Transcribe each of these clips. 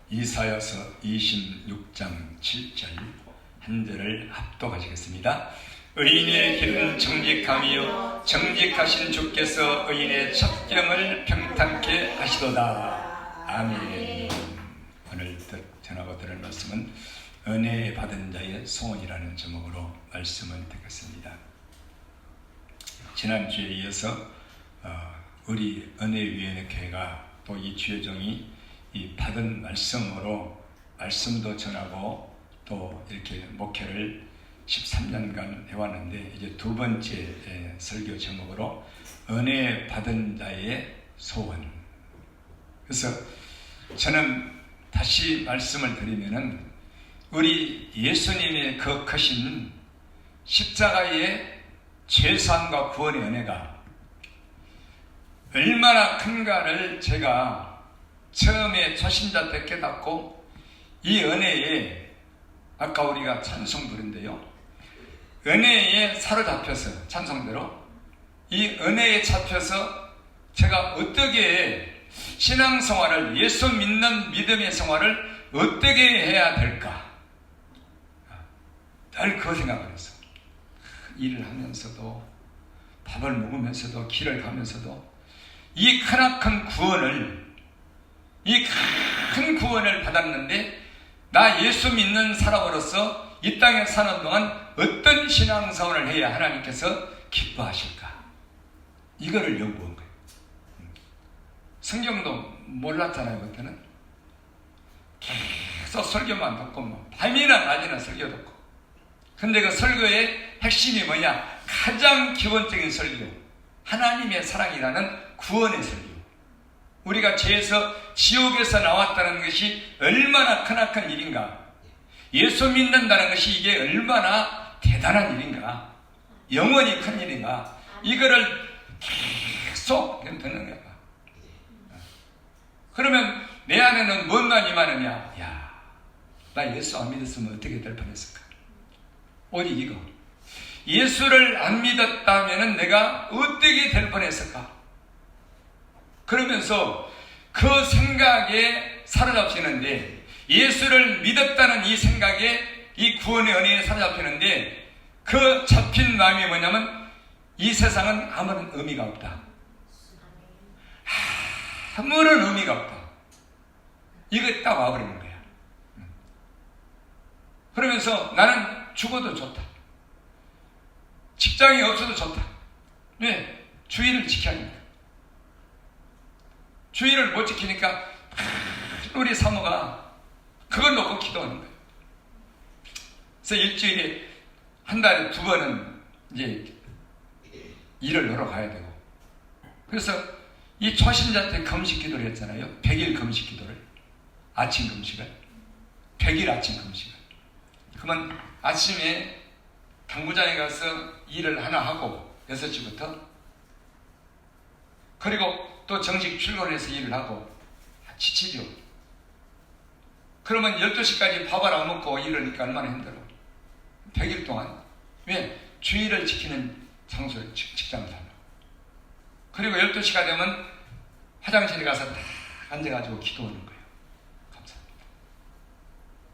이사야서 26장 7절 한 절을 합독하시겠습니다. 의인의 길은 정직함이요 정직하신 주께서 의인의 첩경을 평탄케 하시도다. 아멘. 오늘 전하고 들을 말씀은 은혜 받은 자의 소원이라는 제목으로 말씀을 듣겠습니다. 지난주에 이어서 우리 은혜위원회 교회가 또 이 주여종이 이 받은 말씀으로 말씀도 전하고 또 이렇게 목회를 13년간 해왔는데 이제 두 번째 설교 제목으로 은혜 받은 자의 소원. 그래서 저는 다시 말씀을 드리면은 우리 예수님의 그 크신 십자가의 죄사함과 구원의 은혜가 얼마나 큰가를 제가 처음에 초신자 때 깨닫고 이 은혜에 아까 우리가 찬송 부른데요, 은혜에 사로잡혀서 찬송대로 이 은혜에 잡혀서 제가 어떻게 신앙생활을, 예수 믿는 믿음의 생활을 어떻게 해야 될까, 늘 그 생각을 했어. 일을 하면서도 밥을 먹으면서도 길을 가면서도 이 크나큰 구원을, 이 큰 구원을 받았는데 나 예수 믿는 사람으로서 이 땅에 사는 동안 어떤 신앙생활을 해야 하나님께서 기뻐하실까, 이거를 연구한 거예요. 성경도 몰랐잖아요. 그때는 계속 설교만 듣고 밤이나 낮이나 설교 듣고. 근데 그 설교의 핵심이 뭐냐? 가장 기본적인 설교, 하나님의 사랑이라는 구원의 설교. 우리가 죄에서 지옥에서 나왔다는 것이 얼마나 크나큰 일인가, 예수 믿는다는 것이 이게 얼마나 대단한 일인가, 영원히 큰 일인가, 이거를 계속 듣는 거야. 그러면 내 안에는 뭔가 임하느냐? 야, 나 예수 안 믿었으면 어떻게 될 뻔했을까? 오직 이거, 예수를 안 믿었다면 내가 어떻게 될 뻔했을까? 그러면서 그 생각에 사로잡히는데, 예수를 믿었다는 이 생각에, 이 구원의 은혜에 사로잡히는데, 그 잡힌 마음이 뭐냐면 이 세상은 아무런 의미가 없다, 아무런 의미가 없다, 이거 딱 와버리는 거야. 그러면서 나는 죽어도 좋다, 직장이 없어도 좋다. 왜? 주의를 지켜야 합니다. 주의를 못 지키니까 우리 사모가 그걸 놓고 기도하는 거예요. 그래서 일주일에 한 달에 2번은 이제 일을 하러 가야 되고, 그래서 이 초신자 때 금식 기도를 했잖아요. 100일 금식 기도를, 아침 금식을, 100일 아침 금식을. 그러면 아침에 당구장에 가서 일을 하나 하고 6시부터, 그리고 또 정식 출근해서 일을 하고 지치죠. 그러면 12시까지 밥을 안 먹고 이러니까 얼마나 힘들어. 100일 동안. 왜? 주의를 지키는 장소에 직장을 살아. 그리고 12시가 되면 화장실에 가서 딱 앉아가지고 기도하는 거예요. 감사합니다.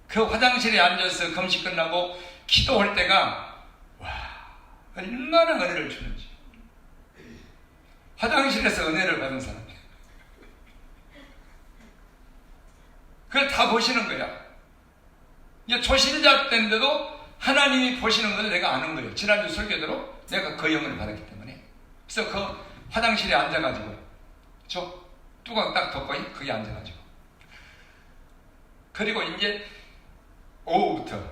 그 화장실에 앉아서 금식 끝나고 기도할 때가, 와, 얼마나 은혜를 주는지. 화장실에서 은혜를 받은 사람이에요. 그걸 다 보시는 거야. 이제 초신자 때인데도 하나님이 보시는 걸 내가 아는 거예요. 지난주 설교대로 내가 그 영을 받았기 때문에. 그래서 그 화장실에 앉아가지고, 저 뚜껑 딱 덮고 거기 앉아가지고, 그리고 이제 오후부터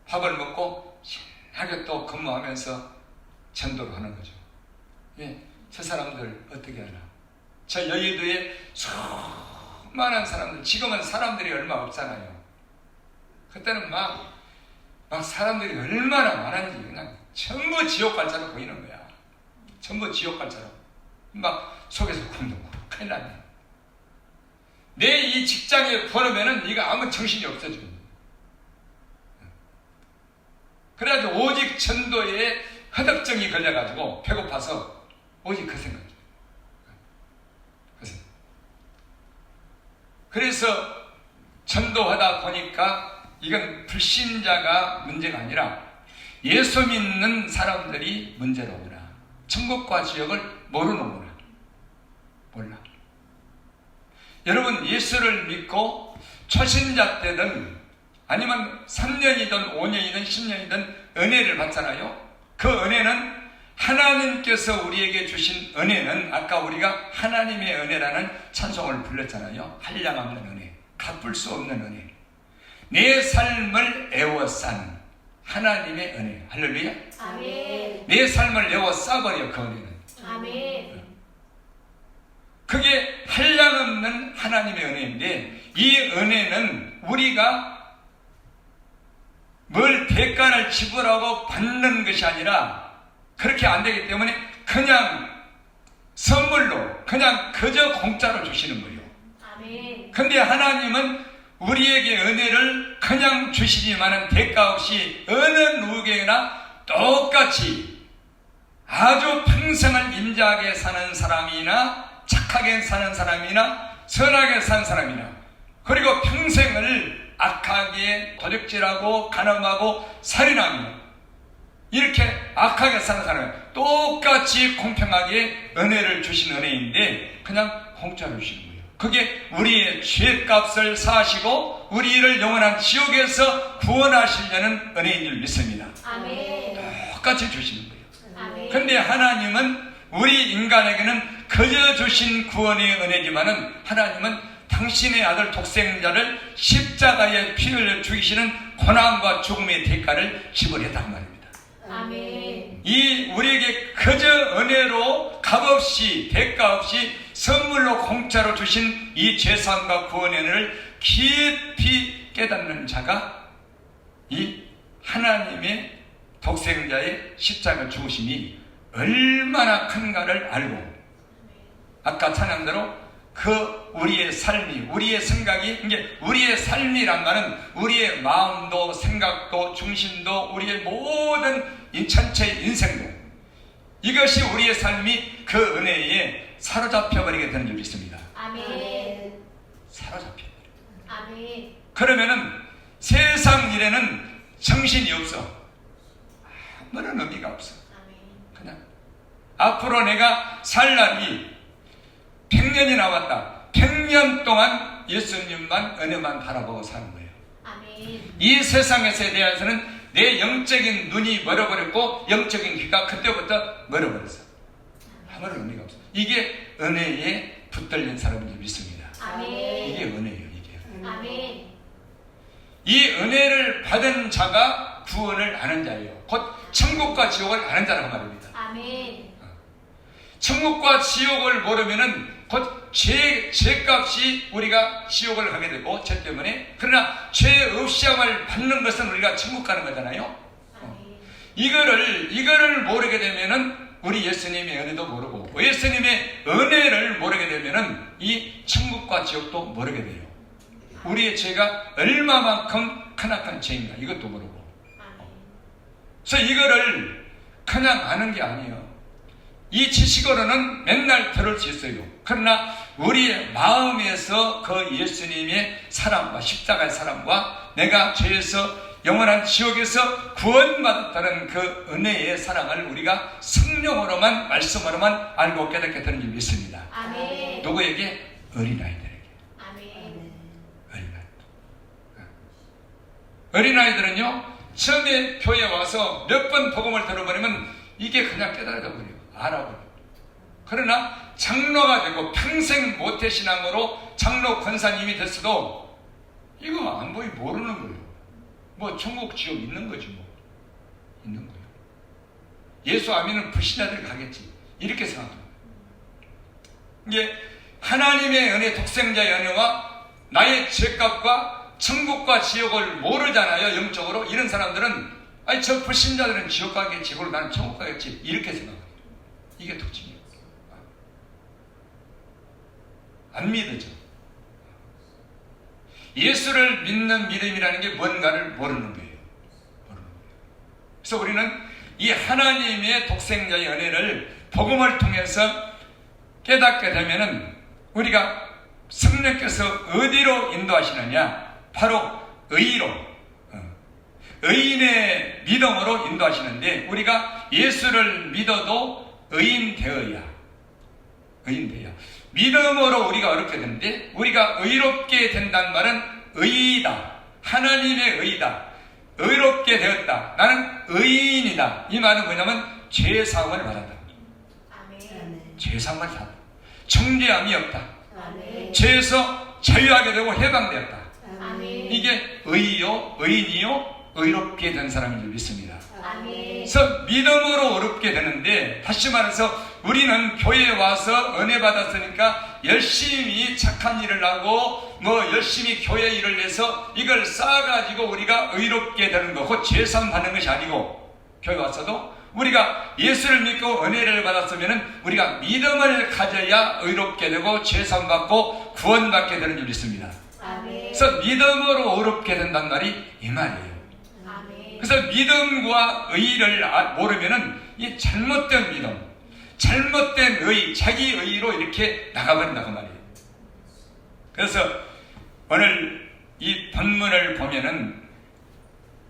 밥을 먹고 신나게 또 근무하면서 전도를 하는 거죠. 예. 저 사람들 어떻게 하나? 저 여의도에 수많은 사람들, 지금은 사람들이 얼마 없잖아요. 그때는 막 사람들이 얼마나 많은지 그냥 전부 지옥 갈자로 보이는 거야. 전부 지옥 갈자로. 막 속에서 쿵둥쿵 큰일 났네. 내 이 직장에 벌으면은 네가 아무 정신이 없어지거든. 그래가지고 오직 전도에 허덕정이 걸려가지고 배고파서 오직 그 생각이에요. 그래서 전도하다 보니까 이건 불신자가 문제가 아니라 예수 믿는 사람들이 문제로구나. 천국과 지옥을 모르는구나. 몰라. 여러분, 예수를 믿고 초신자 때든 아니면 3년이든 5년이든 10년이든 은혜를 받잖아요. 그 은혜는 하나님께서 우리에게 주신 은혜는 아까 우리가 하나님의 은혜라는 찬송을 불렀잖아요. 한량없는 은혜, 갚을 수 없는 은혜, 내 삶을 애워싼 하나님의 은혜. 할렐루야. 아멘. 내 삶을 애워싸버려. 그 은혜는. 아멘. 그게 한량없는 하나님의 은혜인데, 이 은혜는 우리가 뭘 대가를 지불하고 받는 것이 아니라 그렇게 안 되기 때문에 그냥 선물로, 그냥 그저 공짜로 주시는 거예요. 아멘. 근데 하나님은 우리에게 은혜를 그냥 주시지만은 대가 없이 어느 누구에게나 똑같이 아주 평생을 인자하게 사는 사람이나 착하게 사는 사람이나 선하게 사는 사람이나, 그리고 평생을 악하게 도둑질하고 간음하고 살인하며 이렇게 악하게 사는 사람이 똑같이 공평하게 은혜를 주신 은혜인데 그냥 공짜로 주시는 거예요. 그게 우리의 죄값을 사시고 우리를 영원한 지옥에서 구원하시려는 은혜인 줄 믿습니다. 아멘. 똑같이 주시는 거예요. 아멘. 근데 하나님은 우리 인간에게는 그저 주신 구원의 은혜지만은 하나님은 당신의 아들 독생자를 십자가에 피 흘려 죽이시는 고난과 죽음의 대가를 지불했단 말입니다. 아멘. 이 우리에게 그저 은혜로 값없이 대가 없이 선물로 공짜로 주신 이 죄사함과 구원의 은혜를 깊이 깨닫는 자가 이 하나님의 독생자의 십자가 죽으심이 얼마나 큰가를 알고, 아까 찬양대로 그 우리의 삶이, 우리의 생각이, 이게 우리의 삶이란 말은 우리의 마음도 생각도 중심도 우리의 모든 전체 인생도, 이것이 우리의 삶이 그 은혜에 사로잡혀버리게 되는 줄 믿습니다. 아멘. 사로잡혀버려. 아멘. 그러면은 세상 일에는 정신이 없어. 아무런 의미가 없어. 아멘. 그냥 앞으로 내가 살 날이 100년이 남았다. 100년 동안 예수님만 은혜만 바라보고 사는 거예요. 아멘. 이 세상에서에 대해서는 내 영적인 눈이 멀어버렸고 영적인 귀가 그때부터 멀어버렸어. 아무런 의미가 없어. 이게 은혜에 붙들린 사람인 줄 믿습니다. 아멘. 이게 은혜예요. 이게. 아멘. 이 은혜를 받은 자가 구원을 아는 자예요. 곧 천국과 지옥을 아는 자라고 말입니다. 아멘. 천국과 지옥을 모르면은 곧 죄값이 우리가 지옥을 가게 되고, 죄 때문에. 그러나 죄 없이 함을 받는 것은 우리가 천국 가는 거잖아요. 아멘. 이거를 모르게 되면은 우리 예수님의 은혜도 모르고, 예수님의 은혜를 모르게 되면은 이 천국과 지옥도 모르게 돼요. 우리의 죄가 얼마만큼 크나큰 죄인가 이것도 모르고. 아멘. 그래서 이거를 그냥 아는 게 아니에요. 이 지식으로는 맨날 들을 수 있어요. 그러나 우리의 마음에서 그 예수님의 사랑과 십자가의 사랑과 내가 죄에서 영원한 지옥에서 구원받았다는 그 은혜의 사랑을 우리가 성령으로만, 말씀으로만 알고 깨닫게 되는 줄 믿습니다. 아멘. 누구에게? 어린아이들에게. 아멘. 어린아이들은요, 처음에 교회에 와서 몇 번 복음을 들어버리면 이게 그냥 깨달아져 버려요. 알아버려요. 그러나 장로가 되고 평생 모태신앙으로 장로 권사님이 됐어도 이거 안 보이 모르는 거예요. 뭐 천국 지옥 있는 거지 뭐. 있는 거예요. 예수 안 믿는 불신자들이 가겠지. 이렇게 생각합니다. 이게 하나님의 은혜, 독생자의 은혜와 나의 죄값과 천국과 지옥을 모르잖아요. 영적으로. 이런 사람들은 아니 저 불신자들은 지옥 가겠지, 그리고 나는 천국 가겠지, 이렇게 생각해요. 이게 특징이에요. 안 믿어져. 예수를 믿는 믿음이라는 게 뭔가를 모르는 거예요. 그래서 우리는 이 하나님의 독생자의 은혜를 복음을 통해서 깨닫게 되면은 우리가 성령께서 어디로 인도하시느냐, 바로 의로, 의인의 믿음으로 인도하시는데, 우리가 예수를 믿어도 의인 되어야 믿음으로 우리가 어렵게 되는데, 우리가 의롭게 된다는 말은 의이다, 하나님의 의이다, 의롭게 되었다, 나는 의인이다. 이 말은 뭐냐면 죄사함을 받았다, 아멘. 죄사함을 받았다, 정죄함이 없다, 아멘. 죄에서 자유하게 되고 해방되었다. 아멘. 이게 의요, 의인이요, 의롭게 된 사람인 줄 믿습니다. 아멘. 그래서 믿음으로 어렵게 되는데, 다시 말해서 우리는 교회에 와서 은혜 받았으니까 열심히 착한 일을 하고 열심히 교회 일을 해서 이걸 쌓아가지고 우리가 의롭게 되는 거고 죄사함 받는 것이 아니고, 교회 와서도 우리가 예수를 믿고 은혜를 받았으면 우리가 믿음을 가져야 의롭게 되고 죄사함 받고 구원받게 되는 줄 믿습니다. 아멘. 그래서 믿음으로 어렵게 된단 말이 이 말이에요. 아멘. 그래서 믿음과 의를 모르면은 이 잘못된 믿음, 잘못된 의, 자기 의로 이렇게 나가버린다고 말이에요. 그래서 오늘 이 본문을 보면은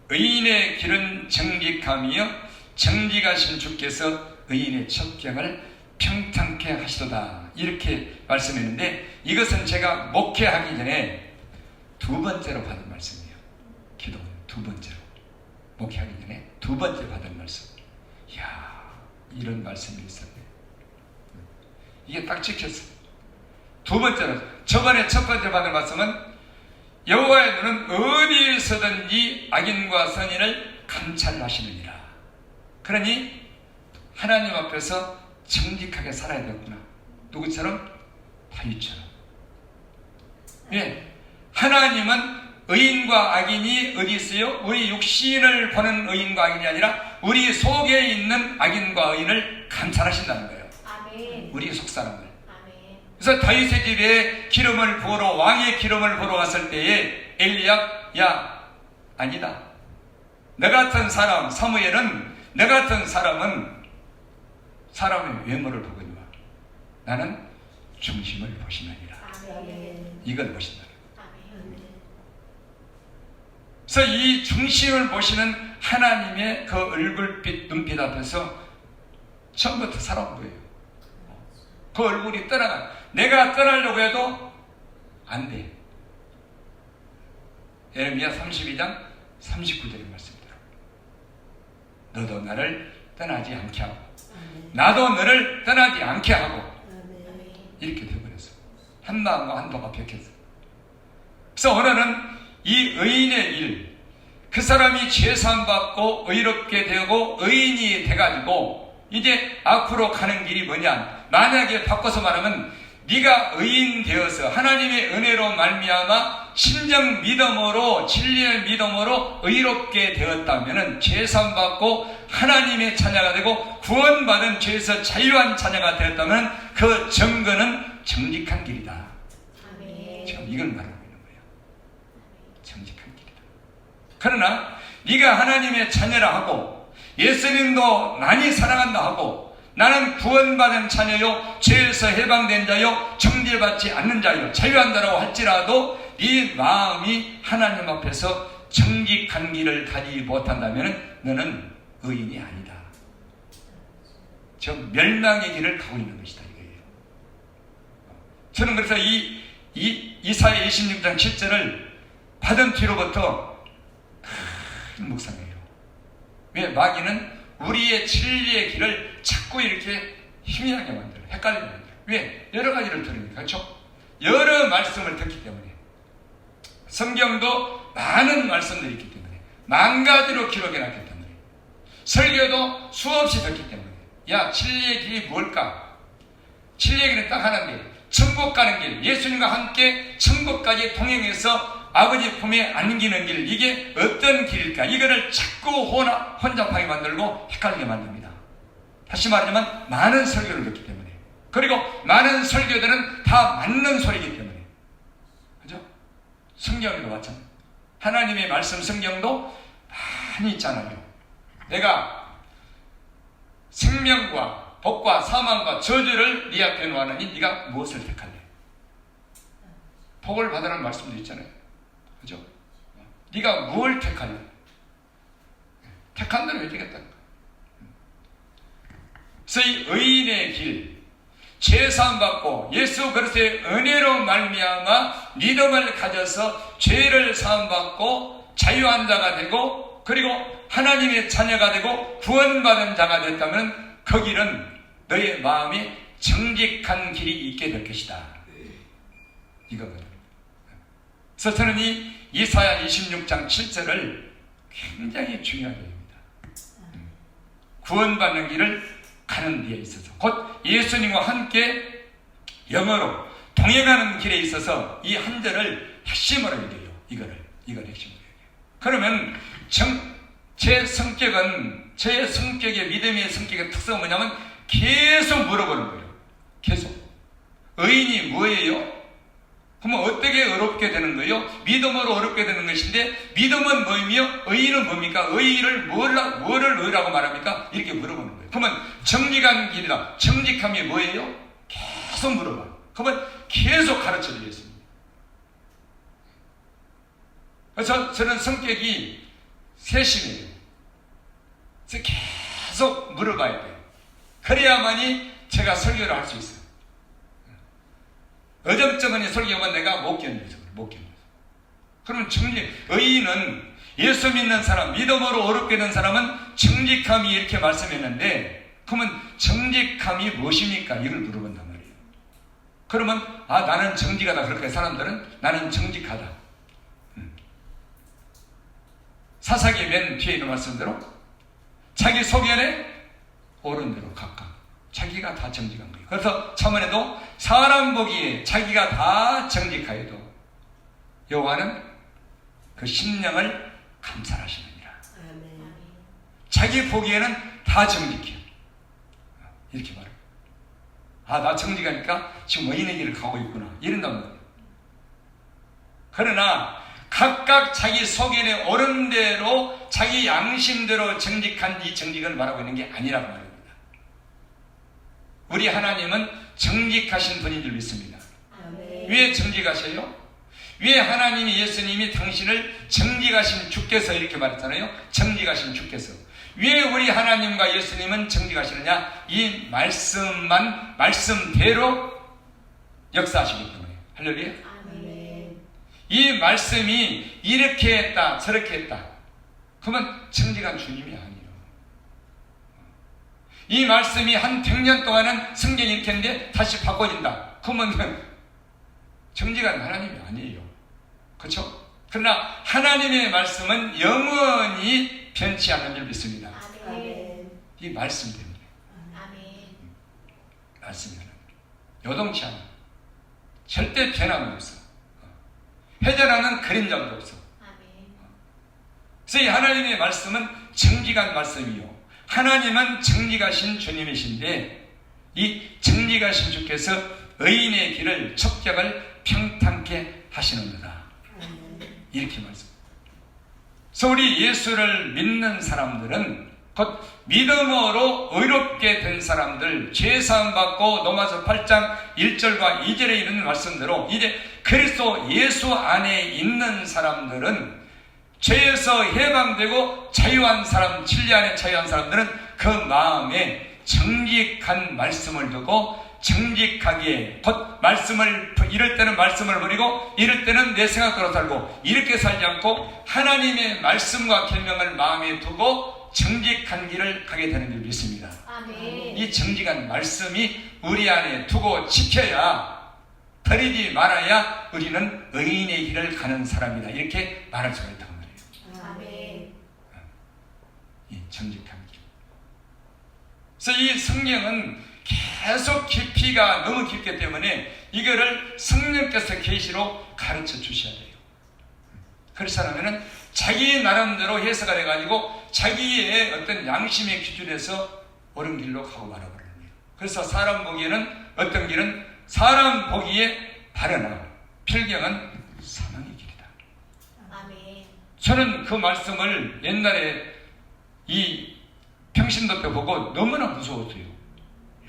의인의 길은 정직함이요 정직하신 주께서 의인의 첩경을 평탄케 하시도다, 이렇게 말씀했는데, 이것은 제가 목회하기 전에 두 번째로 받은 말씀이에요. 기도는 두 번째로, 목회하기 전에 두 번째 받은 말씀. 이야, 이런 말씀이 있었네. 이게 딱 찍혔어요. 두 번째로, 저번에 첫 번째 받은 말씀은 여호와의 눈은 어디에서든지 악인과 선인을 감찰하시느니라. 그러니 하나님 앞에서 정직하게 살아야 되구나. 누구처럼? 다윗처럼. 예, 하나님은 의인과 악인이 어디 있어요? 우리 육신을 보는 의인과 악인이 아니라 우리 속에 있는 악인과 의인을 감찰하신다는 거예요. 아멘. 우리 속사람을. 아멘. 그래서 다윗의 집에 기름을 부으러, 왕의 기름을 부으러 갔을 때에 엘리압, 야, 아니다. 너 같은 사람, 사무엘은, 너 같은 사람은 사람의 외모를 보거니와 나는 중심을 보시느니라. 아멘. 이걸 보신다. 아멘. 그래서 이 중심을 보시는 하나님의 그 얼굴빛, 눈빛 앞에서 처음부터 살아온 거예요. 그 얼굴이 떠나가. 내가 떠나려고 해도 안 돼. 예레미야 32장 39절의 말씀입니다. 너도 나를 떠나지 않게 하고 나도 너를 떠나지 않게 하고, 이렇게 되어버렸어. 한 마음과 한 도가 벽했어. 그래서 오늘은 이 의인의 일, 그 사람이 죄사함 받고 의롭게 되고 의인이 돼가지고 이제 앞으로 가는 길이 뭐냐. 만약에 바꿔서 말하면 네가 의인 되어서 하나님의 은혜로 말미암아 신정 믿음으로, 진리의 믿음으로 의롭게 되었다면, 죄사함 받고 하나님의 자녀가 되고 구원받은 죄에서 자유한 자녀가 되었다면 그 증거는 정직한 길이다. 아멘. 지금 이걸 말하고 있는 거예요. 정직한 길이다. 그러나 네가 하나님의 자녀라 하고 예수님도 많이 사랑한다 하고 나는 구원받은 자녀요, 죄에서 해방된 자요, 정죄받지 않는 자요, 자유한다라고 할지라도 네 마음이 하나님 앞에서 정직한 길을 가지 못한다면 너는 의인이 아니다. 저 멸망의 길을 가고 있는 것이다, 이거예요. 저는 그래서 이사야 26장 7절을 받은 뒤로부터 큰 묵상해요. 왜? 마귀는 우리의 진리의 길을 자꾸 이렇게 희미하게 만들어요. 헷갈리게 만들어요. 왜? 여러 가지를 들으니까. 그렇죠? 여러 말씀을 듣기 때문에. 성경도 많은 말씀들이 있기 때문에. 만 가지로 기록해놨기 때문에. 설교도 수없이 듣기 때문에. 야, 진리의 길이 뭘까? 진리의 길은 딱 하나인데, 천국 가는 길, 예수님과 함께 천국까지 동행해서 아버지 품에 안기는 길, 이게 어떤 길일까? 이거를 자꾸 혼잡하게 만들고 헷갈리게 만듭니다. 다시 말하자면 많은 설교를 듣기 때문에, 그리고 많은 설교들은 다 맞는 소리이기 때문에. 그죠? 성경도 마찬가지. 하나님의 말씀 성경도 많이 있잖아요. 내가 생명과 복과 사망과 저주를 네 앞에 놓아느니 네가 무엇을 택할래? 복을 받으라는 말씀도 있잖아요. 그죠? 네가 뭘 택하냐? 택한 대로 해야 되겠다. 그래서 이 의인의 길, 죄사함 받고 예수 그리스도의 은혜로 말미암아 믿음을 가져서 죄를 사함 받고 자유한 자가 되고 그리고 하나님의 자녀가 되고 구원받은 자가 됐다면 그 길은 너의 마음이 정직한 길이 있게 될 것이다. 이거거든요. 그래서 저는 이 이사야 26장 7절을 굉장히 중요하게 봅니다. 구원받는 길을 가는 데에 있어서 곧 예수님과 함께 영어로 동행하는 길에 있어서 이 한 절을 핵심으로 얘기해요. 이걸 핵심으로 얘기해요. 그러면 제 성격의 믿음의 성격의 특성은 뭐냐면 계속 물어보는 거예요. 계속. 의인이 뭐예요? 그러면 어떻게 어렵게 되는 거예요? 믿음으로 어렵게 되는 것인데 믿음은 뭐이며 의인은 뭡니까? 의의를 뭐를 의라고 말합니까? 이렇게 물어보는 거예요. 그러면 정직한 길이다. 정직함이 뭐예요? 계속 물어봐. 그러면 계속 가르쳐 드리겠습니다. 그래서 저는 성격이 세심해요. 그래서 계속 물어봐야 돼요. 그래야만이 제가 설교를 할 수 있어요. 어정쩡한 설교만 내가 못 견뎌서. 그러면 의인은 예수 믿는 사람, 믿음으로 어렵게 된 사람은 정직함이 이렇게 말씀했는데 그러면 정직함이 무엇입니까? 이걸 물어본단 말이에요. 그러면 나는 정직하다. 그렇게 사람들은 나는 정직하다. 사사기 맨 뒤에 있는 말씀대로 자기 소견에 옳은 대로 각각 자기가 다 정직한 거예요. 그래서 차문에도 사람 보기에 자기가 다 정직하여도 여호와는 그 심령을 감찰하시느니라. 아멘. 자기 보기에는 다 정직해요. 이렇게 말해요. 나 정직하니까 지금 의인의 길을 가고 있구나. 이런단 말이에요. 그러나 각각 자기 소견에 옳은 대로 자기 양심대로 정직한 이 정직을 말하고 있는 게 아니라고 말합니다. 우리 하나님은 정직하신 분인 줄 믿습니다. 아멘. 왜 정직하셔요? 왜 하나님이 예수님이 당신을 정직하신 주께서 이렇게 말했잖아요. 정직하신 주께서. 왜 우리 하나님과 예수님은 정직하시느냐? 이 말씀대로 역사하시기 때문에. 할렐루야. 아멘. 이 말씀이 이렇게 했다 저렇게 했다 그러면 정직한 주님이 아니에요. 이 말씀이 한 100년 동안은 성경이 이렇게 했는데 다시 바꿔진다 그러면 정직한 하나님이 아니에요. 그렇죠? 그러나 하나님의 말씀은 영원히 변치 않는 줄 믿습니다. 아멘. 이 말씀 때문에. 아멘. 말씀이 하나님 요동치 않아. 절대 변함이 없어. 회전하는 그림자도 없어. 아멘. 그래서 이 하나님의 말씀은 정직한 말씀이요. 하나님은 정직하신 주님이신데 이 정직하신 주께서 의인의 길을 첩경을 평탄케 하시는구나. 이렇게 말씀. 그래서 우리 예수를 믿는 사람들은 곧 믿음으로 의롭게 된 사람들, 죄사함 받고 로마서 8장 1절과 2절에 있는 말씀대로 이제 그리스도 예수 안에 있는 사람들은 죄에서 해방되고 자유한 사람, 진리 안에 자유한 사람들은 그 마음에 정직한 말씀을 두고 정직하게 곧 말씀을 이럴 때는 말씀을 버리고 이럴 때는 내 생각대로 살고 이렇게 살지 않고 하나님의 말씀과 계명을 마음에 두고 정직한 길을 가게 되는 줄 믿습니다. 아멘. 이 정직한 말씀이 우리 안에 두고 지켜야 버리지 말아야 우리는 의인의 길을 가는 사람이다. 이렇게 말할 수가 있다고 말이에요. 아멘. 이 정직한 길. 그래서 이 성경은 계속 깊이가 너무 깊기 때문에 이거를 성령께서 계시로 가르쳐 주셔야 돼요. 그렇지 않으면 자기 나름대로 해석을 해가지고 자기의 어떤 양심의 기준에서 옳은 길로 가고 말아버리는 거예요. 그래서 사람 보기에는 어떤 길은 사람 보기에 바르나 필경은 사망의 길이다. 아멘. 저는 그 말씀을 옛날에 이 평신도 때 보고 너무나 무서웠어요.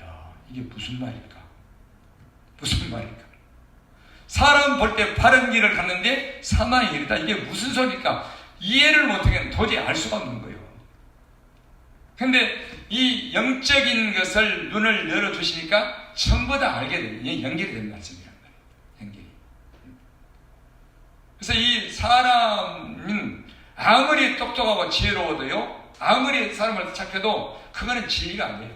야, 이게 무슨 말일까? 무슨 말일까? 사람 볼 때 바른 길을 갔는데 사망의 길이다. 이게 무슨 소리일까? 이해를 못하면 도저히 알 수가 없는 거예요. 근데 이 영적인 것을 눈을 열어주시니까 전부 다 알게 돼요. 이게 연결이 된 말씀이란 말이에요. 연결이. 그래서 이 사람은 아무리 똑똑하고 지혜로워도요, 아무리 사람을 착해도 그거는 진리가 아니에요.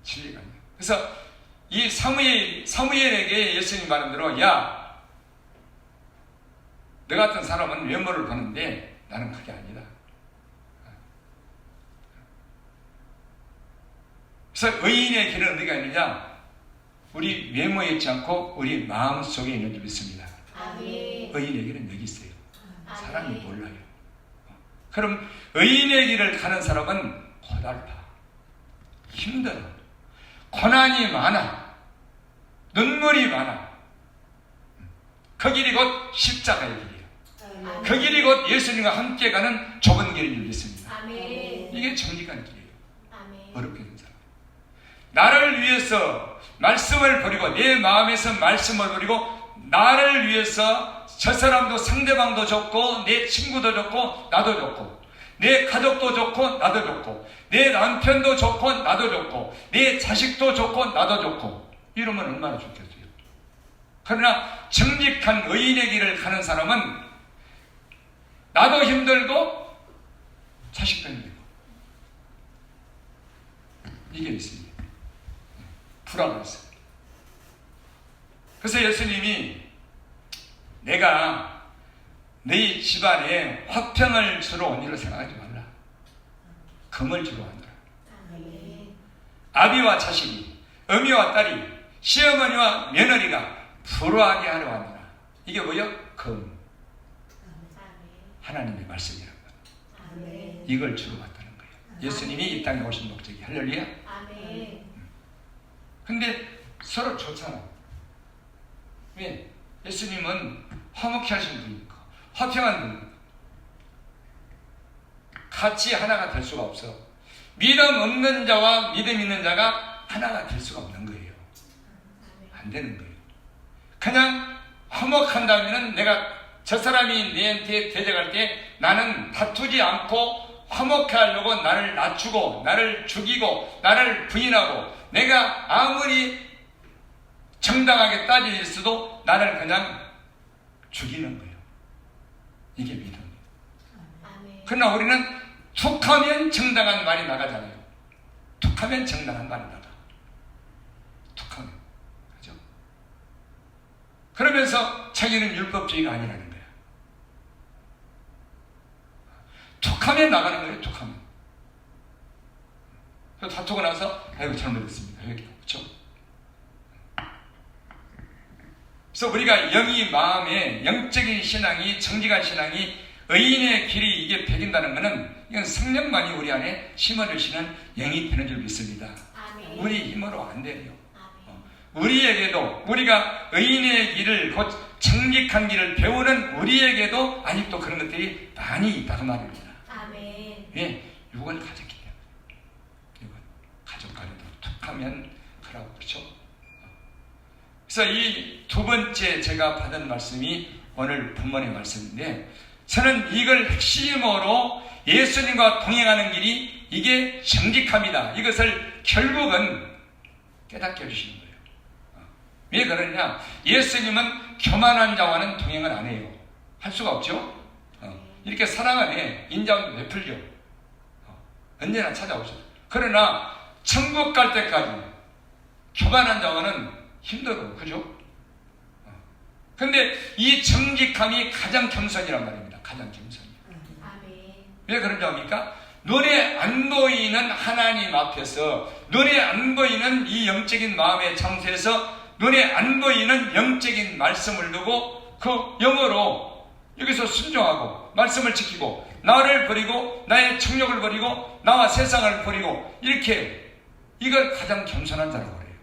진리가 아니에요. 그래서 이 사무엘에게 예수님이 말한 대로, 야, 너 같은 사람은 외모를 보는데 나는 그게 아니다. 그래서 의인의 길은 어디가 있느냐? 우리 외모에 있지 않고 우리 마음 속에 있는 줄 믿습니다. 아멘. 의인의 길은 여기 있어요. 아멘. 사람이 몰라요. 그럼 의인의 길을 가는 사람은 고달파, 힘들어, 고난이 많아, 눈물이 많아. 그 길이 곧 십자가의 길이에요. 아멘. 그 길이 곧 예수님과 함께 가는 좁은 길인 줄 믿습니다. 아멘. 이게 정직한 길이에요. 아멘. 어렵게 된 사람. 나를 위해서 말씀을 버리고, 내 마음에서 말씀을 버리고, 나를 위해서 저 사람도 상대방도 좋고, 내 친구도 좋고, 나도 좋고, 내 가족도 좋고, 나도 좋고, 내 남편도 좋고, 나도 좋고, 내 자식도 좋고, 나도 좋고, 이러면 얼마나 좋겠어요. 그러나 정직한 의인의 길을 가는 사람은 나도 힘들고 자식도 힘들고 이게 있습니다. 불화가 있어요. 그래서 예수님이 내가 너희 집안에 화평을 주러 온 일을 생각하지 말라. 금을 주러 왔노라. 아멘. 아비와 자식이, 어미와 딸이, 시어머니와 며느리가 불화하게 하러 왔노라. 이게 뭐요? 금. 하나님의 말씀이란 말이에요. 아멘. 이걸 주러 왔다는 거예요. 예수님이 이 땅에 오신 목적이. 할렐루야. 아멘. 근데 서로 좋잖아. 왜? 예수님은 화목케 하신 분이니까, 화평한 분이니까. 같이 하나가 될 수가 없어. 믿음 없는 자와 믿음 있는 자가 하나가 될 수가 없는 거예요. 안 되는 거예요. 그냥 화목한다면 내가 저 사람이 내한테 대적할 때 나는 다투지 않고 화목해 하려고 나를 낮추고 나를 죽이고 나를 부인하고 내가 아무리 정당하게 따질 수도 나를 그냥 죽이는 거예요. 이게 믿음이에요. 아멘. 그러나 우리는 툭하면 정당한 말이 나가잖아요. 툭하면 정당한 말이 나가. 툭하면. 그죠? 그러면서 자기는 율법주의가 아니라는 거야. 툭하면 나가는 거예요. 툭하면. 그래서 다투고 나서 아이고 잘못했습니다. 여기 그렇죠? 그래서 우리가 영이 마음에 영적인 신앙이 정직한 신앙이 의인의 길이 이게 배긴다는 것은 이건 성령만이 우리 안에 심어주시는 영이 되는 줄 믿습니다. 아멘. 우리 힘으로 안 돼요. 아멘. 우리에게도 우리가 의인의 길을 곧 정직한 길을 배우는 우리에게도 아직도 그런 것들이 많이 있다고 말입니다. 아멘. 왜? 육을 가졌기 때문에. 육은 가족 간에도 툭하면 그러고 그렇죠. 그래서 이 두 번째 제가 받은 말씀이 오늘 본문의 말씀인데 저는 이걸 핵심으로 예수님과 동행하는 길이 이게 정직함이다. 이것을 결국은 깨닫게 해주시는 거예요. 왜 그러냐? 예수님은 교만한 자와는 동행을 안 해요. 할 수가 없죠. 이렇게 사랑을 해. 인자도 베풀죠. 언제나 찾아오죠. 그러나 천국 갈 때까지 교만한 자와는 힘들어. 그죠? 근데 이 정직함이 가장 겸손이란 말입니다. 가장 겸손. 아멘. 왜 그런지 압니까? 눈에 안 보이는 하나님 앞에서 눈에 안 보이는 이 영적인 마음의 장소에서 눈에 안 보이는 영적인 말씀을 두고 그 영어로 여기서 순종하고 말씀을 지키고 나를 버리고 나의 청력을 버리고 나와 세상을 버리고 이렇게 이걸 가장 겸손한 자라고 그래요.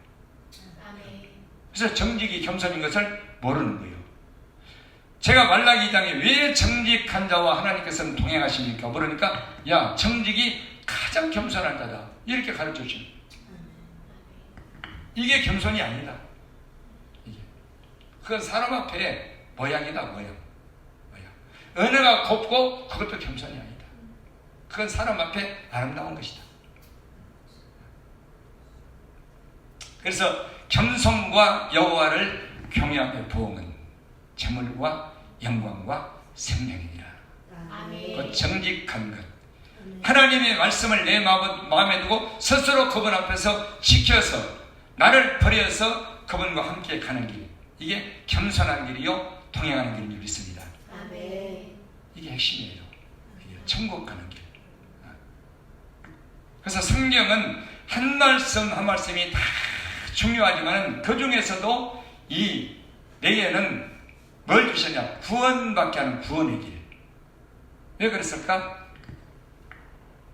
아멘. 그래서 정직이 겸손인 것을 모르는 거예요. 제가 말라기 2장에 왜 정직한 자와 하나님께서는 동행하십니까? 물으니까 야 정직이 가장 겸손한 자다 이렇게 가르쳐 주시는 거예요. 이게 겸손이 아니다. 이게. 그건 사람 앞에 모양이다, 모양. 언어가 곱고 그것도 겸손이 아니다. 그건 사람 앞에 아름다운 것이다. 그래서 겸손과 여호와를 경외하며 부응은 재물과 영광과 생명이니라. 아멘. 그 정직한 것. 하나님의 말씀을 내 마음에 두고 스스로 그분 앞에서 지켜서 나를 버려서 그분과 함께 가는 길. 이게 겸손한 길이요 동행하는 길인 줄 믿습니다. 아멘. 이게 핵심이에요. 이게 천국 가는 길. 그래서 성경은 한 말씀 한 말씀이 다 중요하지만 그 중에서도 내게는 뭘 주셨냐? 구원받게 하는 구원의 길. 왜 그랬을까?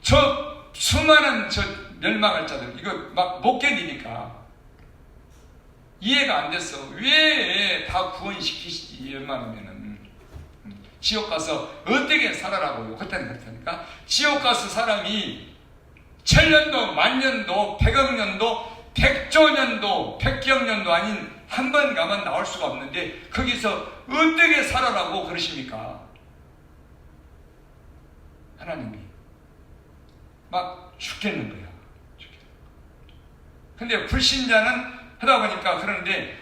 저 수많은 멸망할 자들 이거 막 못 견디니까 이해가 안 됐어. 왜 다 구원시키시지? 멸망하면은 지옥 가서 어떻게 살아라고요? 그때는 그렇다니까. 지옥 가서 사람이 천년도, 만년도, 백억 년도, 백조 년도, 백기억 년도 아닌 한 번 가면 나올 수가 없는데 거기서 어떻게 살아라고 그러십니까? 하나님이 막 죽겠는 거야. 근데 불신자는 하다 보니까 그러는데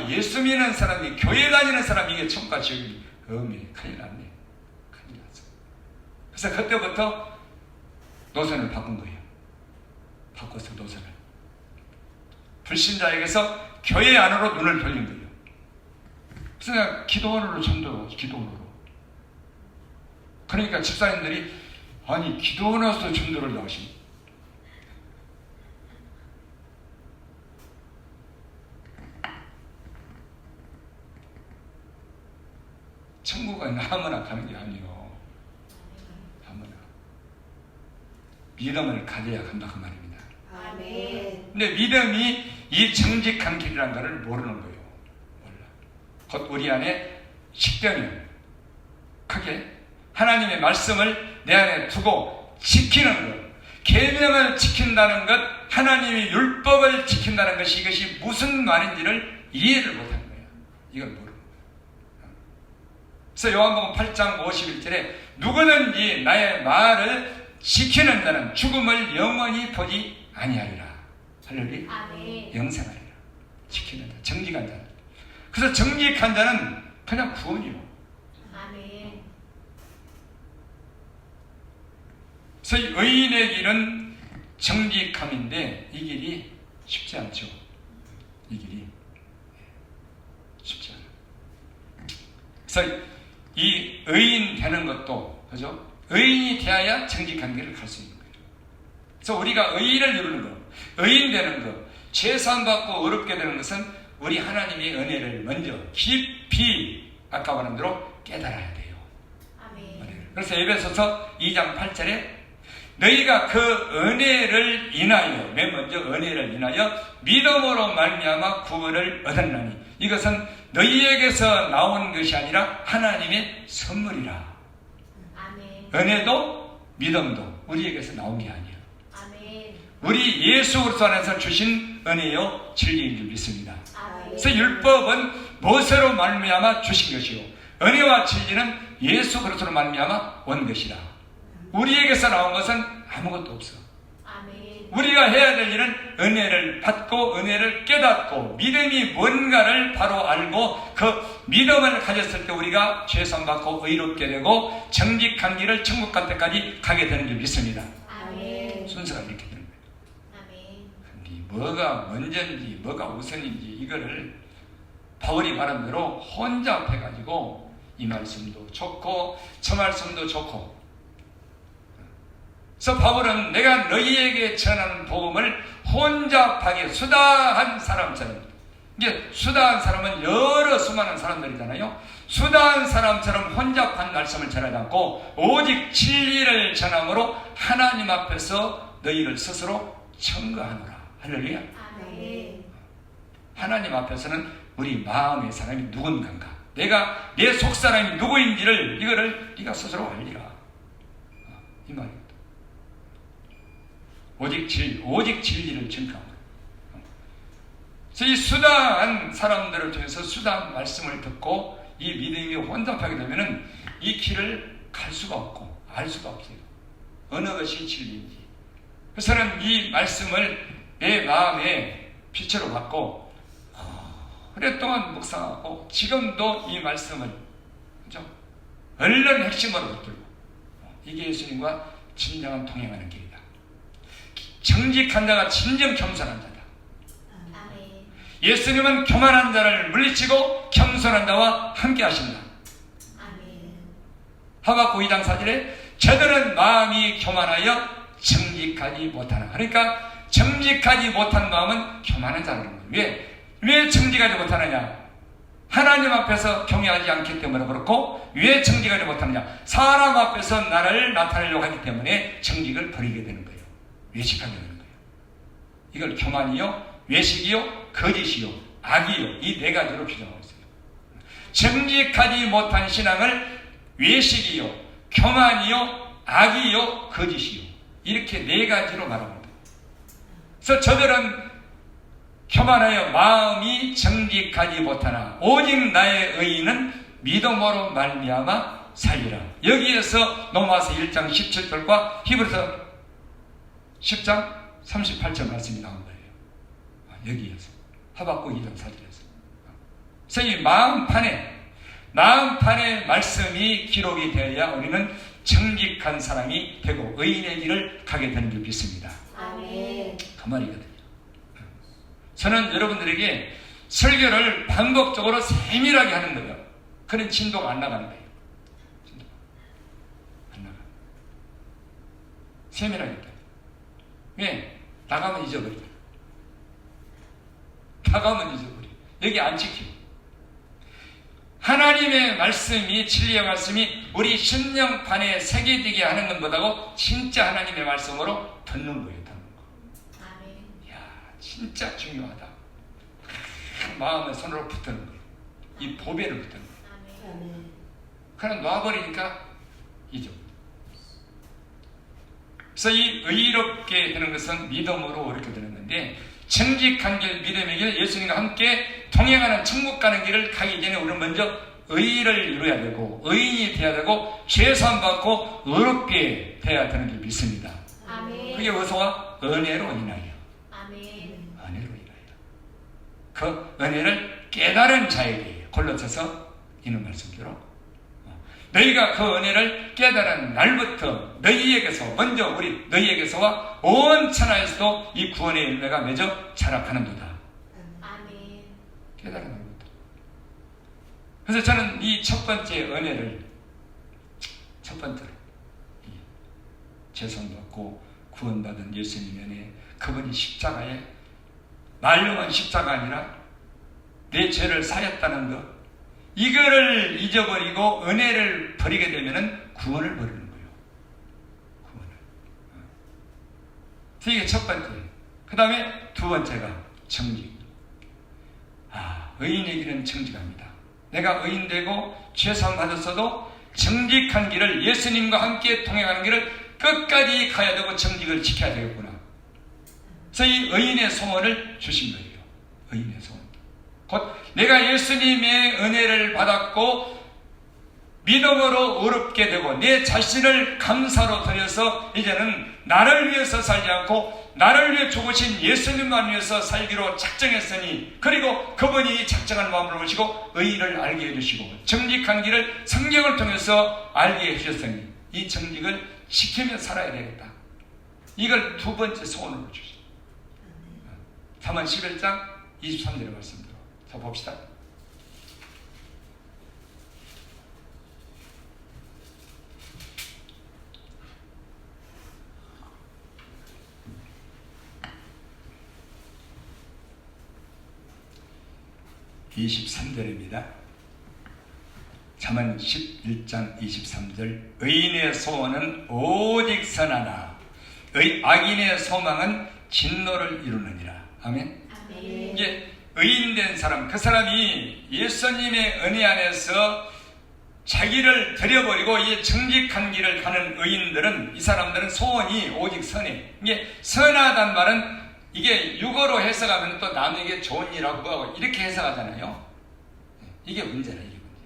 예수 믿는 사람이 교회 다니는 사람이 이게 천국과 지옥이 큰일 났네. 큰일 났어. 그래서 그때부터 노선을 바꾼 거예요. 바꿔서 노선을. 불신자에게서 교회 안으로 눈을 돌린 거예요. 그래서 그냥 기도원으로 전도, 기도원으로. 그러니까 집사님들이 기도원에서 전도를 나오시니. 천국은 아무나 가는 게 아니에요. 아무나. 믿음을 가져야 간다 그 말입니다. 아멘. 근데 믿음이 이 정직한 길이라는 것을 모르는 거예요. 몰라. 곧 우리 안에 식견이 크게 하나님의 말씀을 내 안에 두고 지키는 것. 계명을 지킨다는 것, 하나님의 율법을 지킨다는 것이 이것이 무슨 말인지를 이해를 못하는 거예요. 이걸 모르는 거예요. 그래서 요한복음 8장 51절에 누구든지 나의 말을 지키는 자는 죽음을 영원히 보지 아니하리라. 할렐루야. 아멘. 영생하리라. 지키는 자, 정직한 자는. 그래서 정직한 자는 그냥 구원이요. 아멘. 그래서 의인의 길은 정직함인데 이 길이 쉽지 않죠. 이 길이 쉽지 않아요. 그래서 이 의인 되는 것도, 그죠? 의인이 되어야 정직한 길을 갈 수 있는 거예요. 그래서 우리가 의인을 이루는 것, 의인 되는 것, 죄사함받고 어렵게 되는 것은 우리 하나님의 은혜를 먼저 깊이 아까 말한 대로 깨달아야 돼요. 아멘. 그래서 에베소서 2장 8절에 너희가 그 은혜를 인하여, 맨 먼저 은혜를 인하여 믿음으로 말미암아 구원을 얻었나니 이것은 너희에게서 나온 것이 아니라 하나님의 선물이라. 아멘. 은혜도 믿음도 우리에게서 나온 게 아니에요. 아멘. 우리 예수 그리스도 안에서 주신 은혜요 진리인 줄 믿습니다. 아멘. 그래서 율법은 모세로 말미암아 주신 것이요 은혜와 진리는 예수 그리스도로 말미암아 온 것이라. 우리에게서 나온 것은 아무것도 없어. 아멘. 우리가 해야 될 일은 은혜를 받고 은혜를 깨닫고 믿음이 뭔가를 바로 알고 그 믿음을 가졌을 때 우리가 죄산받고 의롭게 되고 정직한 길을 천국 갈 때까지 가게 되는 줄 믿습니다. 아멘. 순서가 이렇게 되는 거예요. 아멘. 근데 뭐가 먼저인지 뭐가 우선인지 이거를 바울이 말한 대로 혼잡해가지고 이 말씀도 좋고 저 말씀도 좋고. 그래서 바울은 내가 너희에게 전하는 복음을 혼잡하게 수다한 사람처럼, 이게 수다한 사람은 여러 수많은 사람들이잖아요. 수다한 사람처럼 혼잡한 말씀을 전하지 않고 오직 진리를 전함으로 하나님 앞에서 너희를 스스로 청구하노라. 할렐루야. 아멘. 하나님 앞에서는 우리 마음의 사람이 누군가, 내가 내 속사람이 누구인지를 이거를 네가 스스로 알리라. 이 말입니다. 오직 진리를 증거한 거예요. 그래서 이 수다한 사람들을 통해서 수다한 말씀을 듣고 이 믿음이 혼잡하게 되면은 이 길을 갈 수가 없고 알 수가 없어요. 어느 것이 진리인지. 그래서는 이 말씀을 내 마음에 빛으로 받고 오랫동안 묵상하고 지금도 이 말씀을 그죠? 얼른 핵심으로 붙들고 이게 예수님과 진정한 동행하는 길이다. 정직한 자가 진정 겸손한 자다. 아멘. 예수님은 교만한 자를 물리치고 겸손한 자와 함께 하신다. 아멘. 하박국 2장 4절에 저들은 마음이 교만하여 정직하지 못하나. 그러니까 정직하지 못한 마음은 교만한 자라는 거예요. 왜 정직하지 못하느냐? 하나님 앞에서 경외하지 않기 때문에 그렇고, 왜 정직하지 못하느냐? 사람 앞에서 나를 나타내려고 하기 때문에 정직을 버리게 되는 거예요. 외식하게 되는 거예요. 이걸 교만이요, 외식이요, 거짓이요, 악이요, 이 네 가지로 규정하고 있어요. 정직하지 못한 신앙을 외식이요, 교만이요, 악이요, 거짓이요, 이렇게 네 가지로 말합니다. 그래서 저들은 교만하여 마음이 정직하지 못하나 오직 나의 의인은 믿음으로 말미암아 살리라. 여기에서 로마서 1장 17절과 히브리서 10장 38절 말씀이 나온 거예요. 여기에서 하박국 2장 4절에서. 그래서 이 마음판에 말씀이 기록이 되어야 우리는 정직한 사람이 되고 의인의 길을 가게 되는 줄 믿습니다. 아멘. 그 말이거든요. 저는 여러분들에게 설교를 반복적으로 세밀하게 하는 거예요. 그런 진도가 안 나가는 거예요. 진도가 안 나가. 세밀하게 해요. 왜? 나가면 잊어버려. 나가면 잊어버려. 여기 안 지켜. 하나님의 말씀이, 진리의 말씀이 우리 심령판에 새겨지게 하는 것보다도 진짜 하나님의 말씀으로 듣는 거예요. 아멘. 이야, 진짜 중요하다. 마음을 손으로 붙드는 거예요. 이 보배를 붙드는 거예요. 아멘. 그냥 놔버리니까 잊어버려. 그래서 이 의롭게 되는 것은 믿음으로 이렇게 되는 건데, 정직한 길, 믿음의 길, 예수님과 함께 동행하는 천국 가는 길을 가기 전에 우리는 먼저 의를 이루어야 되고, 의인이 되어야 되고, 죄사함 받고 의롭게 되어야 되는 줄 믿습니다. 아멘. 그게 어디서와? 은혜로 인하여. 아멘. 은혜로 인하여. 그 은혜를 깨달은 자에게, 골로새서 이는 말씀대로 너희가 그 은혜를 깨달은 날부터 너희에게서와 온 천하에서도 이 구원의 열매가 맺어 자라가는도다. 아멘. 깨달은 날부터. 그래서 저는 이 첫 번째 은혜를, 첫 번째로 죄송받고 구원받은 예수님의 은혜, 그분이 십자가에, 말로만 십자가 아니라 내 죄를 사였다는 것, 이거를 잊어버리고 은혜를 버리게 되면은 구원을 버리는 거예요. 구원을. 그래서 이게 첫 번째. 그 다음에 두 번째가 정직. 의인의 길은 정직합니다. 내가 의인 되고 죄사함 받았어도 정직한 길을, 예수님과 함께 동행하는 길을 끝까지 가야 되고 정직을 지켜야 되겠구나. 그래서 이 의인의 소원을 주신 거예요. 의인의 소원. 곧 내가 예수님의 은혜를 받았고 믿음으로 의롭게 되고 내 자신을 감사로 드려서 이제는 나를 위해서 살지 않고 나를 위해 죽으신 예수님만 위해서 살기로 작정했으니, 그리고 그분이 작정한 마음을 보시고 의의를 알게 해주시고 정직한 길을 성경을 통해서 알게 해주셨으니 이 정직을 지키며 살아야 되겠다. 이걸 두 번째 소원으로 주시죠. 3만 11장 23절의 말씀대로. 자, 봅시다. (23절입니다) 잠언 11장 23절. 의인의 소원은 오직 선하나 악인의 소망은 진노를 이루느니라. 아멘. 아멘. 이제 의인된 사람, 그 사람이 예수님의 은혜 안에서 자기를 들여버리고 이 정직한 길을 가는 의인들은, 이 사람들은 소원이 오직 선해. 이게 선하단 말은 이게 육어로 해석하면 또 남에게 좋은 일하고 하고 이렇게 해석하잖아요. 이게 문제라, 이게 문제.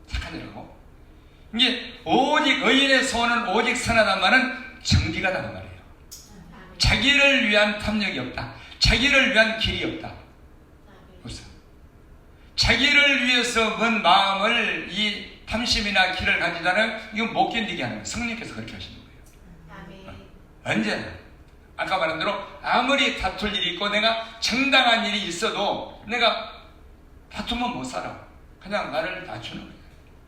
착한 일하고. 이게 오직 의인의 소원은 오직 선하단 말은 정직하다는 말이에요. 자기를 위한 탐욕이 없다. 자기를 위한 길이 없다. 무슨? 자기를 위해서 먼 마음을 이 탐심이나 길을 가지다는 이건 못 견디게 하는 거예요. 성령께서 그렇게 하시는 거예요. 언제나 아까 말한 대로 아무리 다툴 일이 있고 내가 정당한 일이 있어도 내가 다투면 못 살아. 그냥 나를 낮추는 거예요.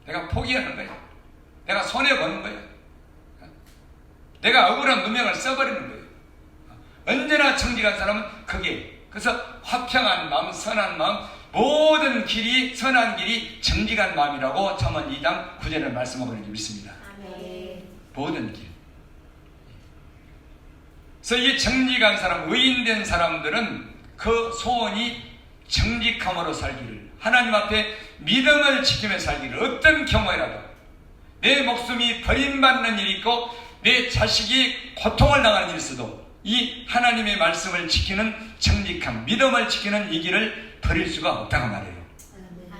내가 포기하는 거예요. 내가 손해보는 거예요. 내가 억울한 누명을 써버리는 거예요. 언제나 정직한 사람은 그게, 그래서 화평한 마음, 선한 마음, 모든 길이, 선한 길이 정직한 마음이라고 잠언 2장 9절을 말씀하고 있는 게 믿습니다. 모든 길. 그래서 이 정직한 사람, 의인된 사람들은 그 소원이 정직함으로 살기를, 하나님 앞에 믿음을 지키며 살기를, 어떤 경우에라도 내 목숨이 버림받는 일이 있고 내 자식이 고통을 당하는 일이 있어도 이 하나님의 말씀을 지키는 정직함, 믿음을 지키는 이 길을 버릴 수가 없다고 말해요.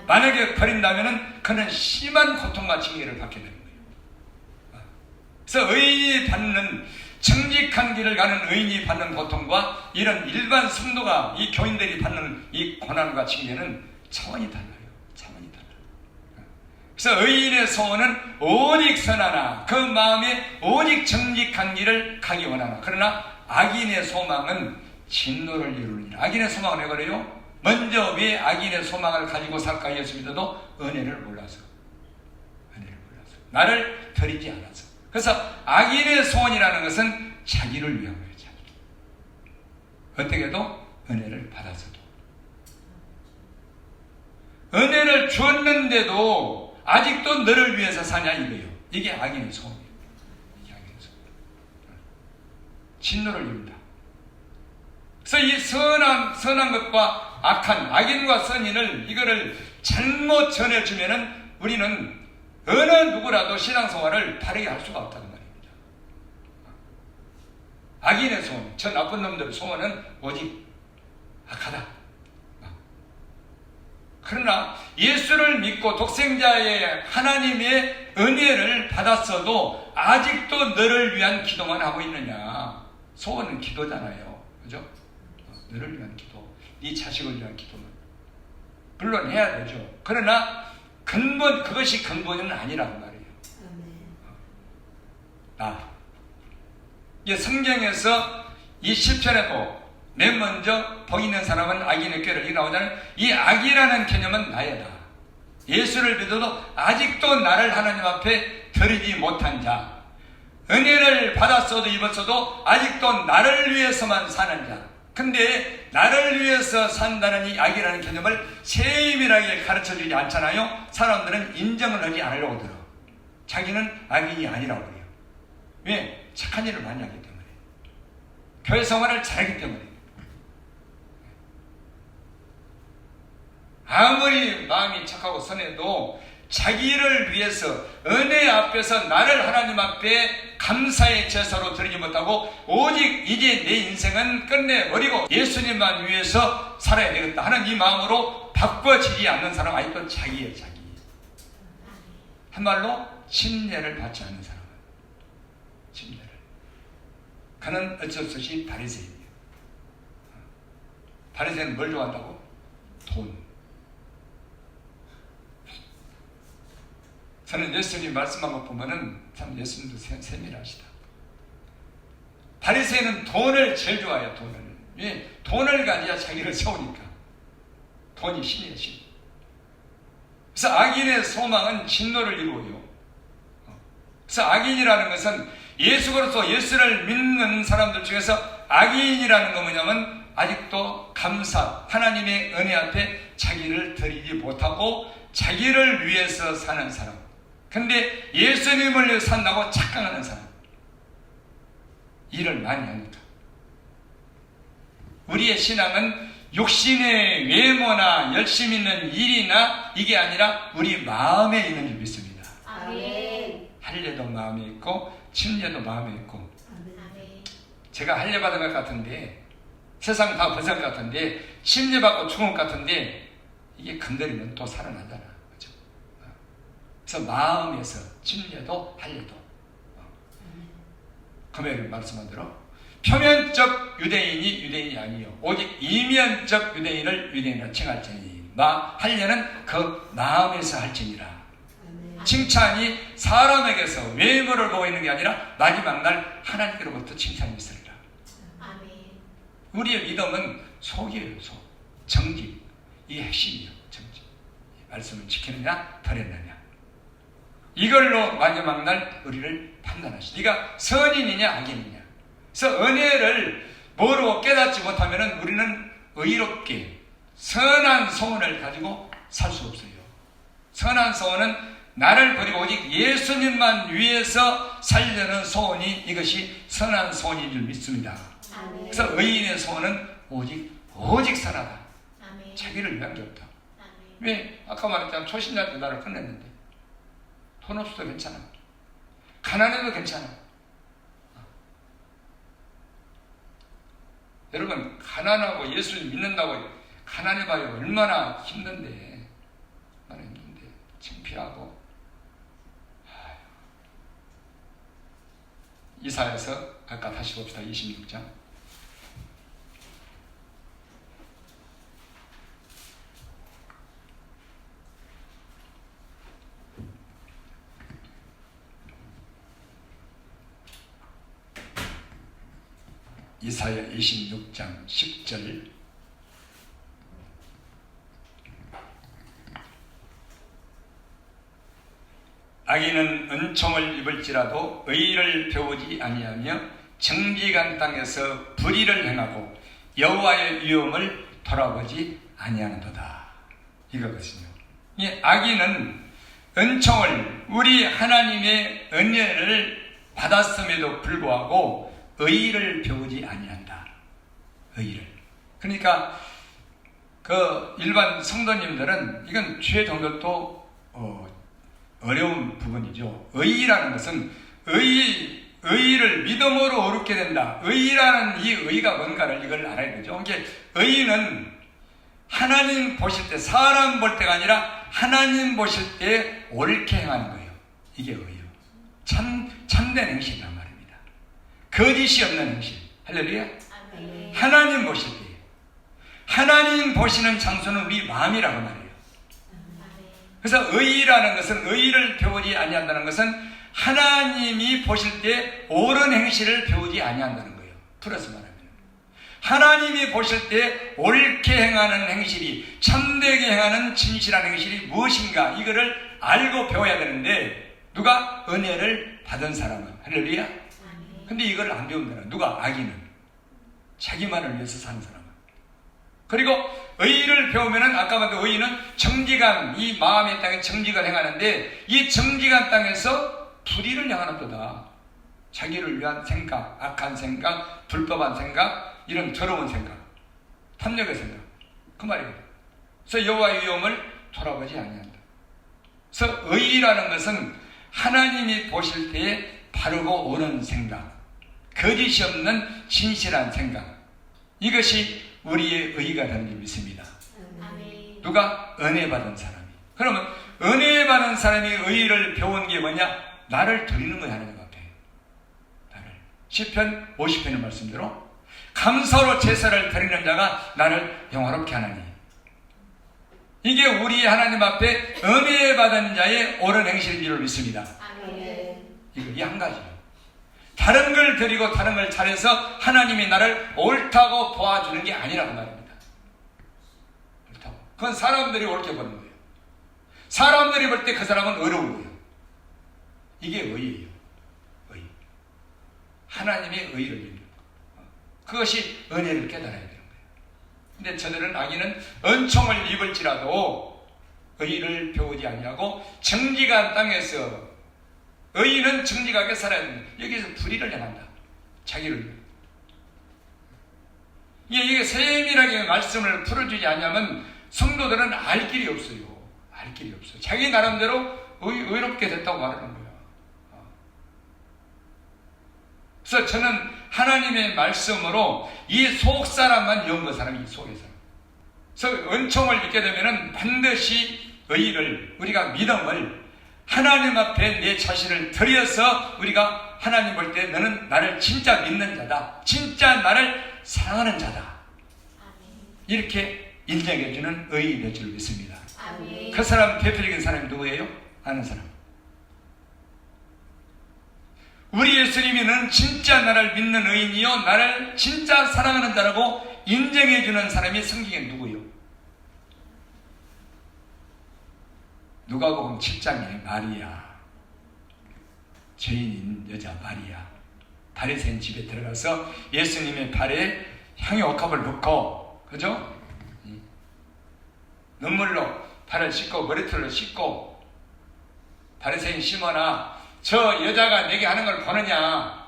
만약에 버린다면 그는 심한 고통과 징계를 받게 되는 거예요. 그래서 의인이 받는, 정직한 길을 가는 의인이 받는 고통과 이런 일반 성도가, 이 교인들이 받는 이 고난과 징계는 차원이 달라요. 차원이 달라요. 그래서 의인의 소원은 오직 선하나 그 마음에 오직 정직한 길을 가기 원하나, 그러나 악인의 소망은 진노를 이루느니라. 악인의 소망은 왜 그래요? 먼저 왜 악인의 소망을 가지고 살까 예수 믿어도 은혜를 몰라서, 나를 버리지 않아서. 그래서 악인의 소원이라는 것은 자기를 위한 거예요. 자기. 어떻게 해도 은혜를 받아서도, 은혜를 주었는데도 아직도 너를 위해서 사냐 이거예요. 이게 악인의 소원이에요. 이게 악인의 소원. 진노를 이룬다. 그래서 이 선한 것과 악한, 악인과 선인을, 이거를 잘못 전해주면은 우리는 어느 누구라도 신앙생활을 바르게 할 수가 없다는 말입니다. 악인의 소원, 저 나쁜 놈들의 소원은 오직 악하다. 그러나 예수를 믿고 독생자의 하나님의 은혜를 받았어도 아직도 너를 위한 기도만 하고 있느냐. 소원은 기도잖아요. 그죠? 너를 위한 기도, 네 자식을 위한 기도는 물론 해야 되죠. 그러나 그것이 근본은 아니란 말이에요. 이 성경에서 이 시편에도 맨 먼저 복 있는 사람은 악인의 꾀를, 이렇게 나오잖아요. 이 악이라는 개념은 나야다. 예수를 믿어도 아직도 나를 하나님 앞에 드리지 못한 자, 은혜를 받았어도 입었어도 아직도 나를 위해서만 사는 자. 근데 나를 위해서 산다는 이 악이라는 개념을 세밀하게 가르쳐주지 않잖아요. 사람들은 인정을 하지 않으려고 들어. 자기는 악인이 아니라고 그래요. 왜? 착한 일을 많이 하기 때문에, 교회 생활을 잘하기 때문에. 아무리 마음이 착하고 선해도 자기를 위해서 은혜 앞에서 나를 하나님 앞에 감사의 제사로 드리지 못하고 오직 이제 내 인생은 끝내버리고 예수님만 위해서 살아야 되겠다 하는 이 마음으로 바꿔지지 않는 사람, 아직도 자기예요. 자기. 한말로 침례를 받지 않는 사람은, 침례를, 그는 어쩔 수 없이 바리새인이에요. 바리새인은 뭘 좋아한다고? 돈. 저는 예수님 말씀한 것 보면은 참 예수님도 세밀하시다. 바리새인은 돈을 제일 좋아해요. 돈을. 왜? 돈을 가져야 자기를 세우니까. 돈이 신이에요, 신. 그래서 악인의 소망은 진노를 이루어요. 그래서 악인이라는 것은 예수로서 예수를 믿는 사람들 중에서 악인이라는 건 뭐냐면 아직도 감사, 하나님의 은혜 앞에 자기를 드리지 못하고 자기를 위해서 사는 사람. 근데 예수님을 위해 산다고 착각하는 사람, 일을 많이 하니까. 우리의 신앙은 육신의 외모나 열심 있는 일이나 이게 아니라 우리 마음에 있는 줄 믿습니다. 아멘. 할례도 마음에 있고 침례도 마음에 있고. 아멘. 제가 할례 받은 것 같은데 세상 다 버섯 같은데 침례받고 죽은 것 같은데 이게 건드리면 또 살아나잖아. 그죠? 그래서 마음에서 침례도 할례도 금요일 말씀한 대로 표면적 유대인이 유대인이 아니요 오직 이면적 유대인을 유대인으로 칭할지니 할례는 그 마음에서 할지니라. 칭찬이 사람에게서 외모를 보고 있는 게 아니라 마지막 날 하나님께로부터 칭찬이 있으리라. 아멘. 우리의 믿음은 속이에요. 속. 정직. 이게 핵심이에요. 정직. 말씀을 지키느냐 버렸느냐. 이걸로 마지막 날 우리를 판단하시오. 네가 선인이냐 악인이냐. 그래서 은혜를 모르고 깨닫지 못하면 우리는 의롭게 선한 소원을 가지고 살 수 없어요. 선한 소원은 나를 버리고 오직 예수님만 위해서 살려는 소원이 이것이 선한 소원인 줄 믿습니다. 아멘. 그래서 의인의 소원은 오직 선하다. 아멘. 자기를 위한 게 없다. 아멘. 왜? 아까 말했잖아. 초신자 때 나를 끝냈는데 돈 없어도 괜찮아. 가난해도 괜찮아. 여러분 가난하고 예수를 믿는다고 가난해봐야 얼마나 힘든데 창피하고. 이사야서 아까 다시 봅시다. 26장 이사야 26장 10절 악인은 은총을 입을지라도 의를 배우지 아니하며 정직한 땅에서 불의를 행하고 여호와의 위엄을 돌아보지 아니하는도다. 이거거든요. 이 악인은 은총을 우리 하나님의 은혜를 받았음에도 불구하고 의를 배우지 아니한다. 의를. 그러니까 그 일반 성도님들은 이건 죄 정도도 어려운 부분이죠. 의라는 것은 의를 믿음으로 옳게 된다. 의라는 이 의가 뭔가를 이걸 알아야 되죠. 이게 의는 하나님 보실 때 사람 볼 때가 아니라 하나님 보실 때 옳게 행하는 거예요. 이게 의예요. 참된 행실이란 말입니다. 거짓이 없는 행실. 할렐루야. 아멘. 하나님 보실 때 하나님 보시는 장소는 우리 마음이라고 말해요. 그래서 의라는 것은 의를 배우지 아니한다는 것은 하나님이 보실 때 옳은 행실을 배우지 아니한다는 거예요. 풀어서 말하면 하나님이 보실 때 옳게 행하는 행실이 참되게 행하는 진실한 행실이 무엇인가 이거를 알고 배워야 되는데 누가 은혜를 받은 사람은 할렐루야. 근데 이걸 안 배운다는 누가 악인은 자기만을 위해서 사는 사람은. 그리고 의를 배우면은 아까 말한 의는 정직한 이 마음의 땅에 정직을 행하는데 이 정직한 땅에서 불의를 향하는 거다. 자기를 위한 생각, 악한 생각, 불법한 생각, 이런 더러운 생각, 탐욕의 생각, 그 말이에요. 그래서 여호와의 위엄을 돌아보지 아니한다. 그래서 의라는 것은 하나님이 보실 때에 바르고 옳은 생각, 거짓이 없는 진실한 생각, 이것이 우리의 의가 되는 줄 믿습니다. 아멘. 누가? 은혜 받은 사람이. 그러면 은혜 받은 사람이 의를 배운 게 뭐냐? 나를 드리는 거야. 하나님 앞에 나를. 시편 50편의 말씀대로 감사로 제사를 드리는 자가 나를 영화롭게 하나니. 이게 우리 하나님 앞에 은혜 받은 자의 옳은 행실인 줄 믿습니다. 아멘. 이거 이 한 가지예요. 다른 걸 드리고 다른 걸 잘해서 하나님이 나를 옳다고 보아주는 게 아니라고 말입니다. 옳다고. 그건 사람들이 옳게 보는 거예요. 사람들이 볼 때 그 사람은 어려운 거예요. 이게 의예요. 의. 하나님의 의를 믿는 거. 그것이 은혜를 깨달아야 되는 거예요. 근데 저들은 악인은 은총을 입을지라도 의를 배우지 아니하고 정직한 땅에서 의인은 정직하게 살아야 됩니다. 여기서 불의를 행한다. 자기를. 이게 세밀하게 말씀을 풀어주지 않으면 성도들은 알 길이 없어요. 알 길이 없어요. 자기 나름대로 의롭게 됐다고 말하는 거예요. 그래서 저는 하나님의 말씀으로 이 속사람만 영거 사람이 이 속에서. 그래서 은총을 입게 되면은 반드시 의의를, 우리가 믿음을 하나님 앞에 내 자신을 드려서 우리가 하나님 볼 때 너는 나를 진짜 믿는 자다, 진짜 나를 사랑하는 자다, 이렇게 인정해주는 의인이 될 줄 믿습니다. 아멘. 그 사람 대표적인 사람이 누구예요? 아는 사람. 우리 예수님이 너는 진짜 나를 믿는 의인이요 나를 진짜 사랑하는 자라고 인정해주는 사람이 성경에 누구요? 누가복음 7장에 마리아, 죄인인 여자 마리아, 바리새인 집에 들어가서 예수님의 발에 향유옥합을 넣고, 그죠? 눈물로 발을 씻고 머리털로 씻고, 바리새인 시몬아, 저 여자가 내게 하는 걸 보느냐?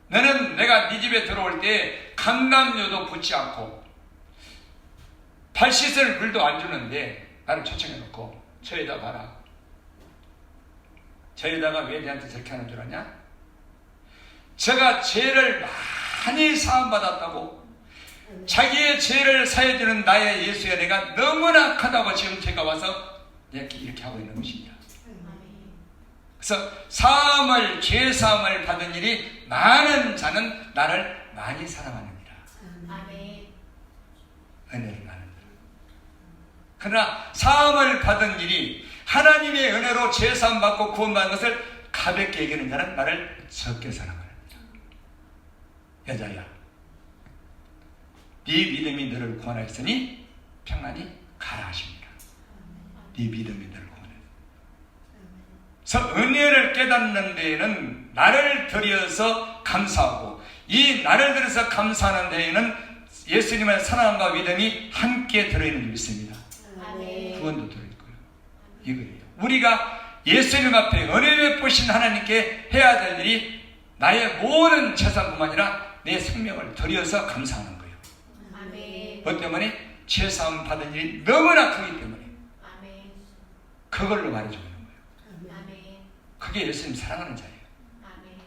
너는 내가 네 집에 들어올 때 감람유도 붓지 않고 발 씻을 물도 안 주는데 나를 초청해 놓고 저 여자 봐라. 저 여자가 왜 내한테 저렇게 하는 줄 아냐? 저가 죄를 많이 사함받았다고, 자기의 죄를 사해주는 나의 예수의 내가 너무나 악하다고 지금 제가 와서 이렇게 하고 있는 것입니다. 그래서 죄 사함을 받은 일이 많은 자는 나를 많이 사랑하느니라. 아멘. 은혜를 나누느라. 그러나 사함을 받은 일이 하나님의 은혜로 죄 사함 받고 구원받은 것을 가볍게 여기는 자는 나를 적게 사랑하느니라. 여자야, 네 믿음이 너를 구원하였으니 평안히 가라 하십니다. 네 믿음이 너를 구원하였으니. 그래서 은혜를 깨닫는 데에는 나를 들여서 감사하고, 이 나를 들여서 감사하는 데에는 예수님의 사랑과 믿음이 함께 들어있는 줄 믿습니다. 아멘. 구원도 들어있고요. 이거예요. 우리가 예수님 앞에 은혜 베푸신 하나님께 해야 될 일이 나의 모든 재산뿐만 아니라 내 생명을 들여서 감사하는 거예요. 아멘. 뭐 때문에? 죄사함 받은 일이 너무나 크기 때문에. 아멘. 그걸로 말해주고 있는 거예요. 아멘. 그게 예수님 사랑하는 자예요. 아멘.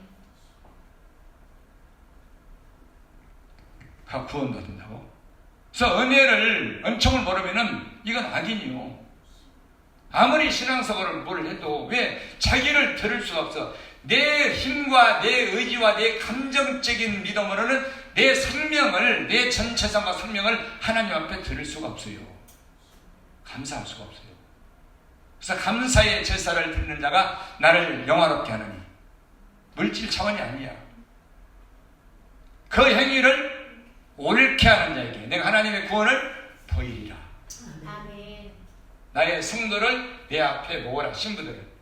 그 구원도 된다고. 그래서 은총을 모르면은 이건 악인이요. 아무리 신앙생활을 뭘 해도 왜 자기를 들을 수가 없어. 내 힘과 내 의지와 내 감정적인 믿음으로는 내 생명을, 내 전체상과 생명을 하나님 앞에 드릴 수가 없어요. 감사할 수가 없어요. 그래서 감사의 제사를 드리는 자가 나를 영화롭게 하느니, 물질 차원이 아니야. 그 행위를 옳게 하는 자에게 내가 하나님의 구원을 보이리라. 아멘. 나의 성도를 내 앞에 모으라. 신부들을,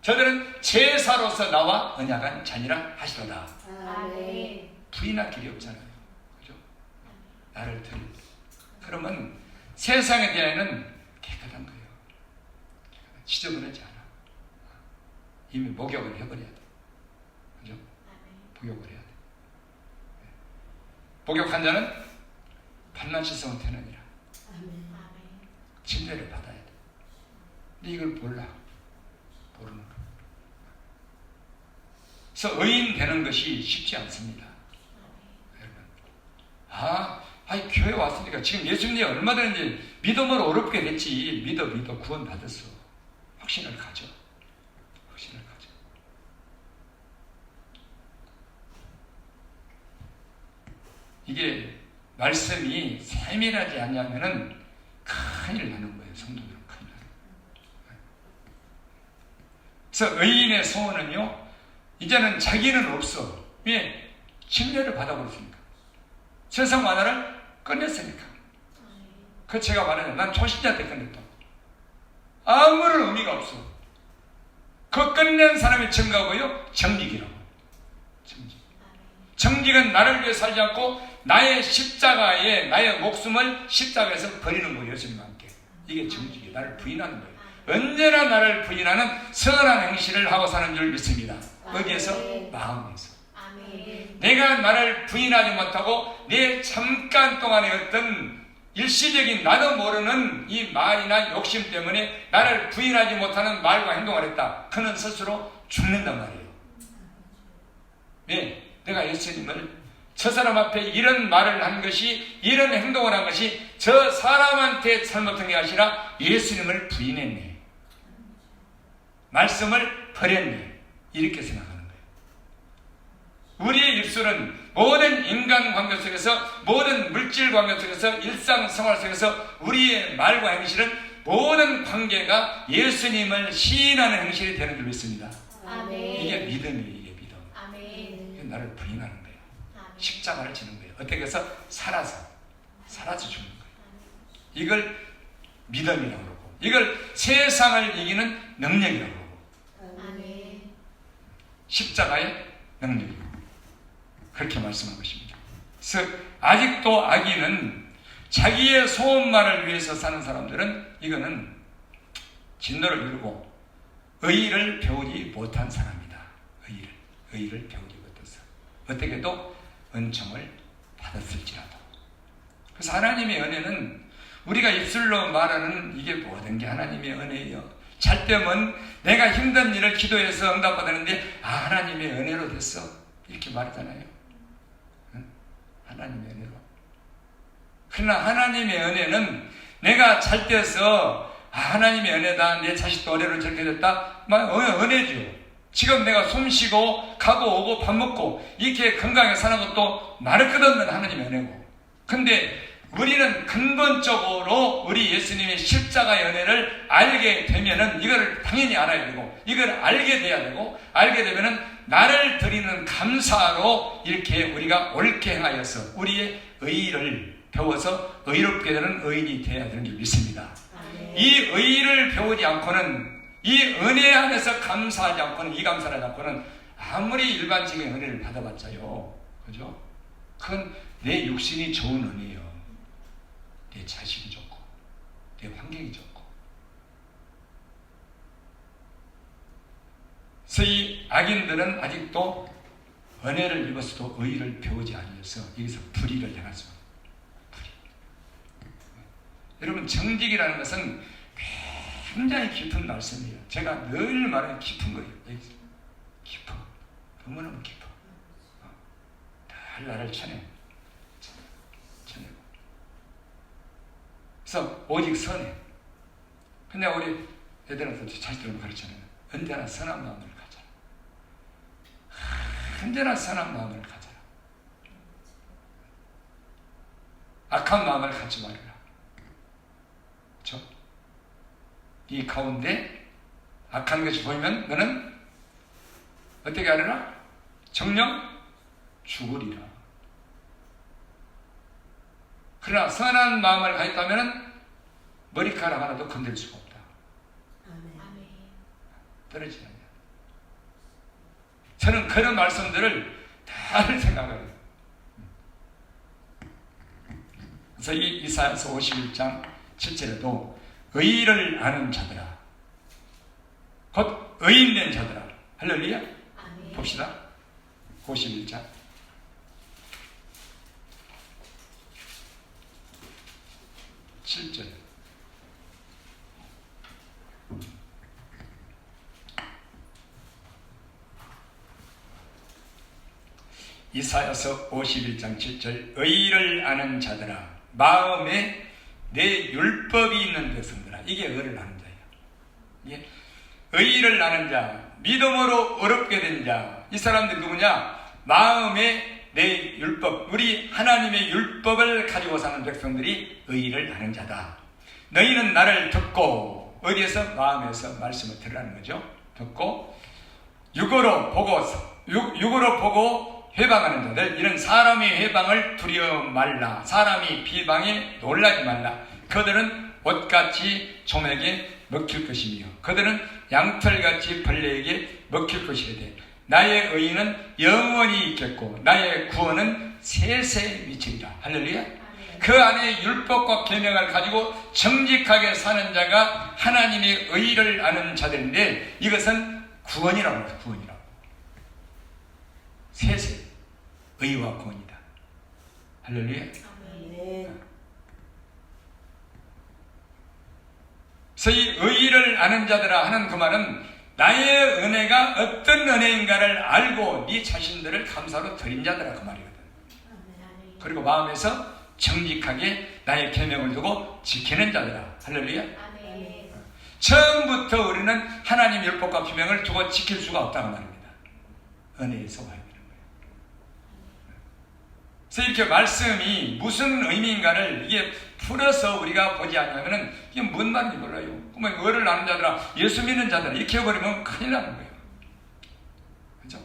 저들은 제사로서 나와 언약한 자니라 하시로다. 아멘. 부인할 길이 없잖아요. 그죠? 나를 드릴. 그러면 세상에 대해는 깨끗한 거예요. 지저분하지 않아. 이미 목욕을 해버려야 돼. 그죠? 목욕을 해야 돼. 목욕한 자는 발만 씻으면 되느니라. 아멘. 침례를 받아야 돼. 근데 이걸 몰라. 모르는 거야. 그래서 의인 되는 것이 쉽지 않습니다. 여러분, 교회 왔으니까 지금 예수님이 얼마 되는지 믿음으로 어렵게 됐지. 믿어 구원 받았어. 확신을 가져. 확신을 가져. 이게 말씀이 세밀하지 않냐면은 큰일 나는 거예요. 성도들은 큰일 나는 거예요. 그래서 의인의 소원은요, 이제는 자기는 없어. 왜? 침례를 받아버렸으니까. 세상 만화를 끝냈으니까. 그 제가 말하는, 난 초신자 때 끝냈다. 아무런 의미가 없어. 그 끝낸 사람이 정가고요, 정직이라고. 정직은 나를 위해 살지 않고 나의 십자가에 나의 목숨을 십자가에서 버리는 거예요. 예수님과 함께. 이게 정직이에요. 나를 부인하는 거예요. 언제나 나를 부인하는 선한 행실을 하고 사는 줄 믿습니다. 어디에서? 마음에서. 내가 나를 부인하지 못하고 내 잠깐 동안의 어떤 일시적인 나도 모르는 이 말이나 욕심 때문에 나를 부인하지 못하는 말과 행동을 했다. 그는 스스로 죽는단 말이에요. 왜? 내가 예수님을 저 사람 앞에 이런 말을 한 것이, 이런 행동을 한 것이 저 사람한테 잘못한 게 아니라 예수님을 부인했네, 말씀을 버렸네, 이렇게 생각하는 거예요. 우리의 입술은 모든 인간관계 속에서, 모든 물질관계 속에서, 일상생활 속에서 우리의 말과 행실은 모든 관계가 예수님을 시인하는 행실이 되는 줄 믿습니다. 아멘. 이게 믿음이에요. 이게 믿음. 아멘. 이게 나를 부인하는 거예요. 아멘. 십자가를 지는 거예요. 어떻게 해서? 살아서 죽는 거예요. 이걸 믿음이라고 그러고, 이걸 세상을 이기는 능력이라고 그러고, 아멘. 십자가의 능력이고, 그렇게 말씀한 것입니다. 그래서 아직도 악인은 자기의 소원만을 위해서 사는 사람들은 이거는 진노를 이루고 의의를 배우지 못한 사람이다. 의의를 배우지 못해서 어떻게 해도 은총을 받았을지라도. 그래서 하나님의 은혜는 우리가 입술로 말하는 이게 모든 게 하나님의 은혜예요. 잘 때면 내가 힘든 일을 기도해서 응답받았는데 하나님의 은혜로 됐어, 이렇게 말하잖아요. 응? 하나님의 은혜로. 그러나 하나님의 은혜는 내가 잘 때서 하나님의 은혜다, 내 자식도 은혜로 저렇게 됐다, 은혜죠. 지금 내가 숨 쉬고 가고 오고 밥 먹고 이렇게 건강하게 사는 것도 말을 끝없는 하나님의 은혜고, 근데 우리는 근본적으로 우리 예수님의 십자가의 은혜를 알게 되면은 이거를 당연히 알아야 되고, 이걸 알게 돼야 되고, 알게 되면은 나를 드리는 감사로 이렇게 우리가 옳게 행하여서 우리의 의의를 배워서 의롭게 되는 의인이 되어야 되는 줄 믿습니다. 이 의의를 배우지 않고는, 이 은혜 안에서 감사하지 않고는, 이 감사를 하지 않고는 아무리 일반적인 은혜를 받아봤자요, 그죠? 그건 내 육신이 좋은 은혜예요. 내 자식이 좋고, 내 환경이 좋고. 그래서 이 악인들은 아직도 은혜를 입었어도 의의를 배우지 않아서 여기서 불의를 행할 수 없어요. 여러분, 정직이라는 것은 굉장히 깊은 말씀이에요. 제가 늘 말하는 깊은 거예요. 깊어. 너무너무 깊어. 늘 나를 쳐내고. 그래서 오직 선해. 근데 우리 애들한테 자식들은 가르치는, 언제나 선한 마음을 가져라. 언제나 선한 마음을 가져라. 악한 마음을 갖지 말아라. 그렇죠? 이 가운데 악한 것이 보이면 너는 어떻게 하려나? 정녕 죽으리라. 그러나 선한 마음을 가졌다면 머리카락 하나도 건들 수가 없다. 아멘. 떨어지지 않냐. 저는 그런 말씀들을 다 생각해요. 그래서 이 이사야서 51장 7절에도 의의를 아는 자들아, 곧 의인된 자들아, 할렐루야. 아멘. 봅시다. 51장 7절. 이사야서 51장 7절. 의의를 아는 자들아, 마음에 내 율법이 있는 백성들아. 이게 의를 아는 자예요. 이게 의의를 아는 자, 믿음으로 어렵게 된 자. 이 사람들이 누구냐? 마음에 내 율법, 우리 하나님의 율법을 가지고 사는 백성들이 의의를 아는 자다. 너희는 나를 듣고, 어디에서? 마음에서 말씀을 들으라는 거죠. 듣고 육으로 보고 회방하는 자들, 이런 사람의 회방을 두려워 말라. 사람이 비방에 놀라지 말라. 그들은 옷같이 좀에게 먹힐 것이며 그들은 양털같이 벌레에게 먹힐 것이래. 나의 의의는 영원히 있겠고 나의 구원은 세세에 미치리라. 할렐루야. 그 안에 율법과 계명을 가지고 정직하게 사는 자가 하나님의 의의를 아는 자들인데, 이것은 구원이라고 합니다. 구원이라고. 세세 의와 구원이다. 할렐루야. 그래서 이 의의를 아는 자들아 하는 그 말은 나의 은혜가 어떤 은혜인가를 알고 네 자신들을 감사로 드린 자들아, 그 말이거든. 그리고 마음에서 정직하게 나의 계명을 두고 지키는 자들아. 할렐루야. 아멘. 처음부터 우리는 하나님 율법과 규명을 두고 지킬 수가 없다는 말입니다. 은혜에서 와야 되는 거예요. 그래서 이렇게 말씀이 무슨 의미인가를 이게 풀어서 우리가 보지 않으면 이게 뭔 말인지 몰라요. 그러면 의를 아는 자들아, 예수 믿는 자들아 이렇게 해버리면 큰일 나는 거예요. 그렇죠?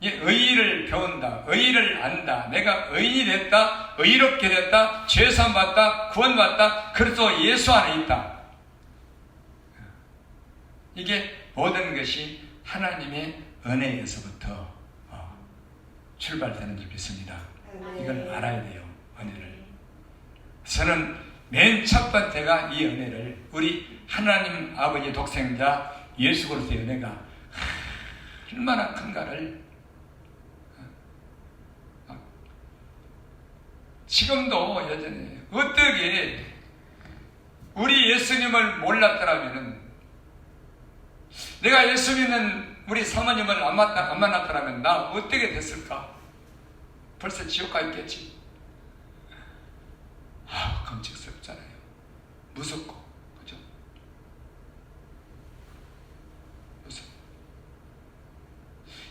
이 의의를 배운다, 의의를 안다, 내가 의인이 됐다, 의롭게 됐다, 죄사함 받다, 구원받다, 그리스도 예수 안에 있다. 이게 모든 것이 하나님의 은혜에서부터 출발되는 줄 믿습니다. 이걸 알아야 돼요, 은혜를. 저는 맨 첫 번째가 이 은혜를 우리 하나님 아버지 독생자 예수 그리스도의 은혜가 얼마나 큰가를 지금도 여전히 어떻게 우리 예수님을 몰랐더라면, 내가 예수 믿는 우리 사모님을 안 만났더라면 나 어떻게 됐을까? 벌써 지옥 가 있겠지. 검증스럽잖아요. 무섭고, 그죠? 무섭고.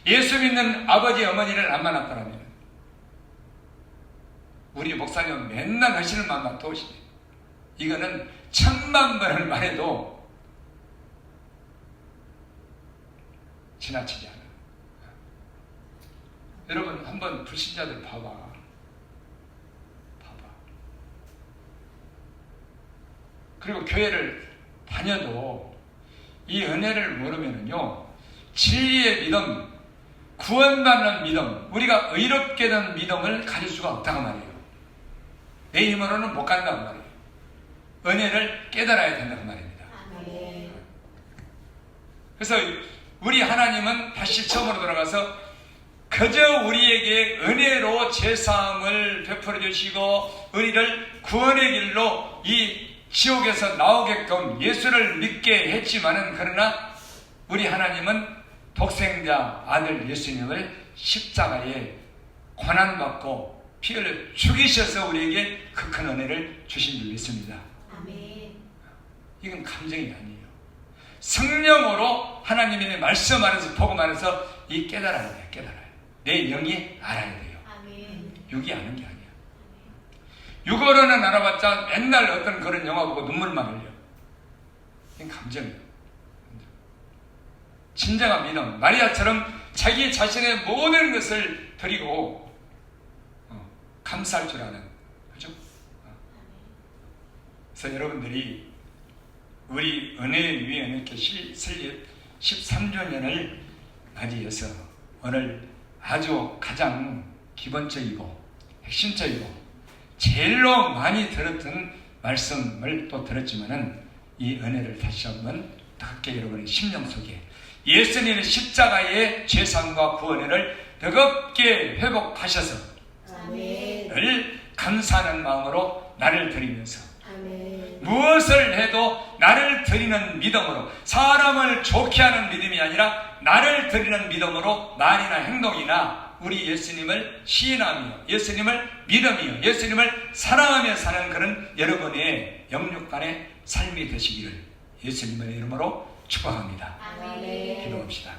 예수 믿는 아버지 어머니를 안 만났더라면 우리 목사님은 맨날 하시는 말만 또 오시네. 이거는 1000만 번을 말해도 지나치지 않아. 여러분 한번 불신자들 봐봐. 그리고 교회를 다녀도 이 은혜를 모르면요, 진리의 믿음, 구원받는 믿음, 우리가 의롭게 된 믿음을 가질 수가 없다고 말이에요. 내 힘으로는 못 간다고 말이에요. 은혜를 깨달아야 된다고 말입니다. 아멘. 그래서 우리 하나님은 다시 처음으로 돌아가서 그저 우리에게 은혜로 제사함을 베풀어 주시고 우리를 구원의 길로 이 지옥에서 나오게끔 예수를 믿게 했지만은, 그러나 우리 하나님은 독생자 아들 예수님을 십자가에 고난받고 피 흘려 죽이셔서 우리에게 그 큰 은혜를 주신 줄 믿습니다. 아멘. 이건 감정이 아니에요. 성령으로 하나님의 말씀 안에서 복음 안에서 이 깨달아야 돼요. 깨달아요. 내 영이 알아야 돼요. 아멘. 육이 아는 게 아니야. 육어로는 알아봤자 맨날 어떤 그런 영화 보고 눈물만 흘려. 이건 감정이에요. 진정한 믿음, 마리아처럼 자기 자신의 모든 것을 드리고 감사할 줄 아는, 그죠? 그래서 여러분들이 우리 은혜 위에 이렇게 설립 13주년을 맞이해서 오늘 아주 가장 기본적이고 핵심적이고 제일로 많이 들었던 말씀을 또 들었지만은, 이 은혜를 다시 한번 뜨겁게 여러분의 심령 속에 예수님의 십자가의 죄상과 구원을 뜨겁게 회복하셔서 늘 감사하는 마음으로 나를 드리면서, 무엇을 해도 나를 드리는 믿음으로, 사람을 좋게 하는 믿음이 아니라 나를 드리는 믿음으로 말이나 행동이나 우리 예수님을 시인하며 예수님을 믿으며 예수님을 사랑하며 사는 그런 여러분의 영육간의 삶이 되시기를 예수님의 이름으로 축복합니다. 아멘. 기도합시다.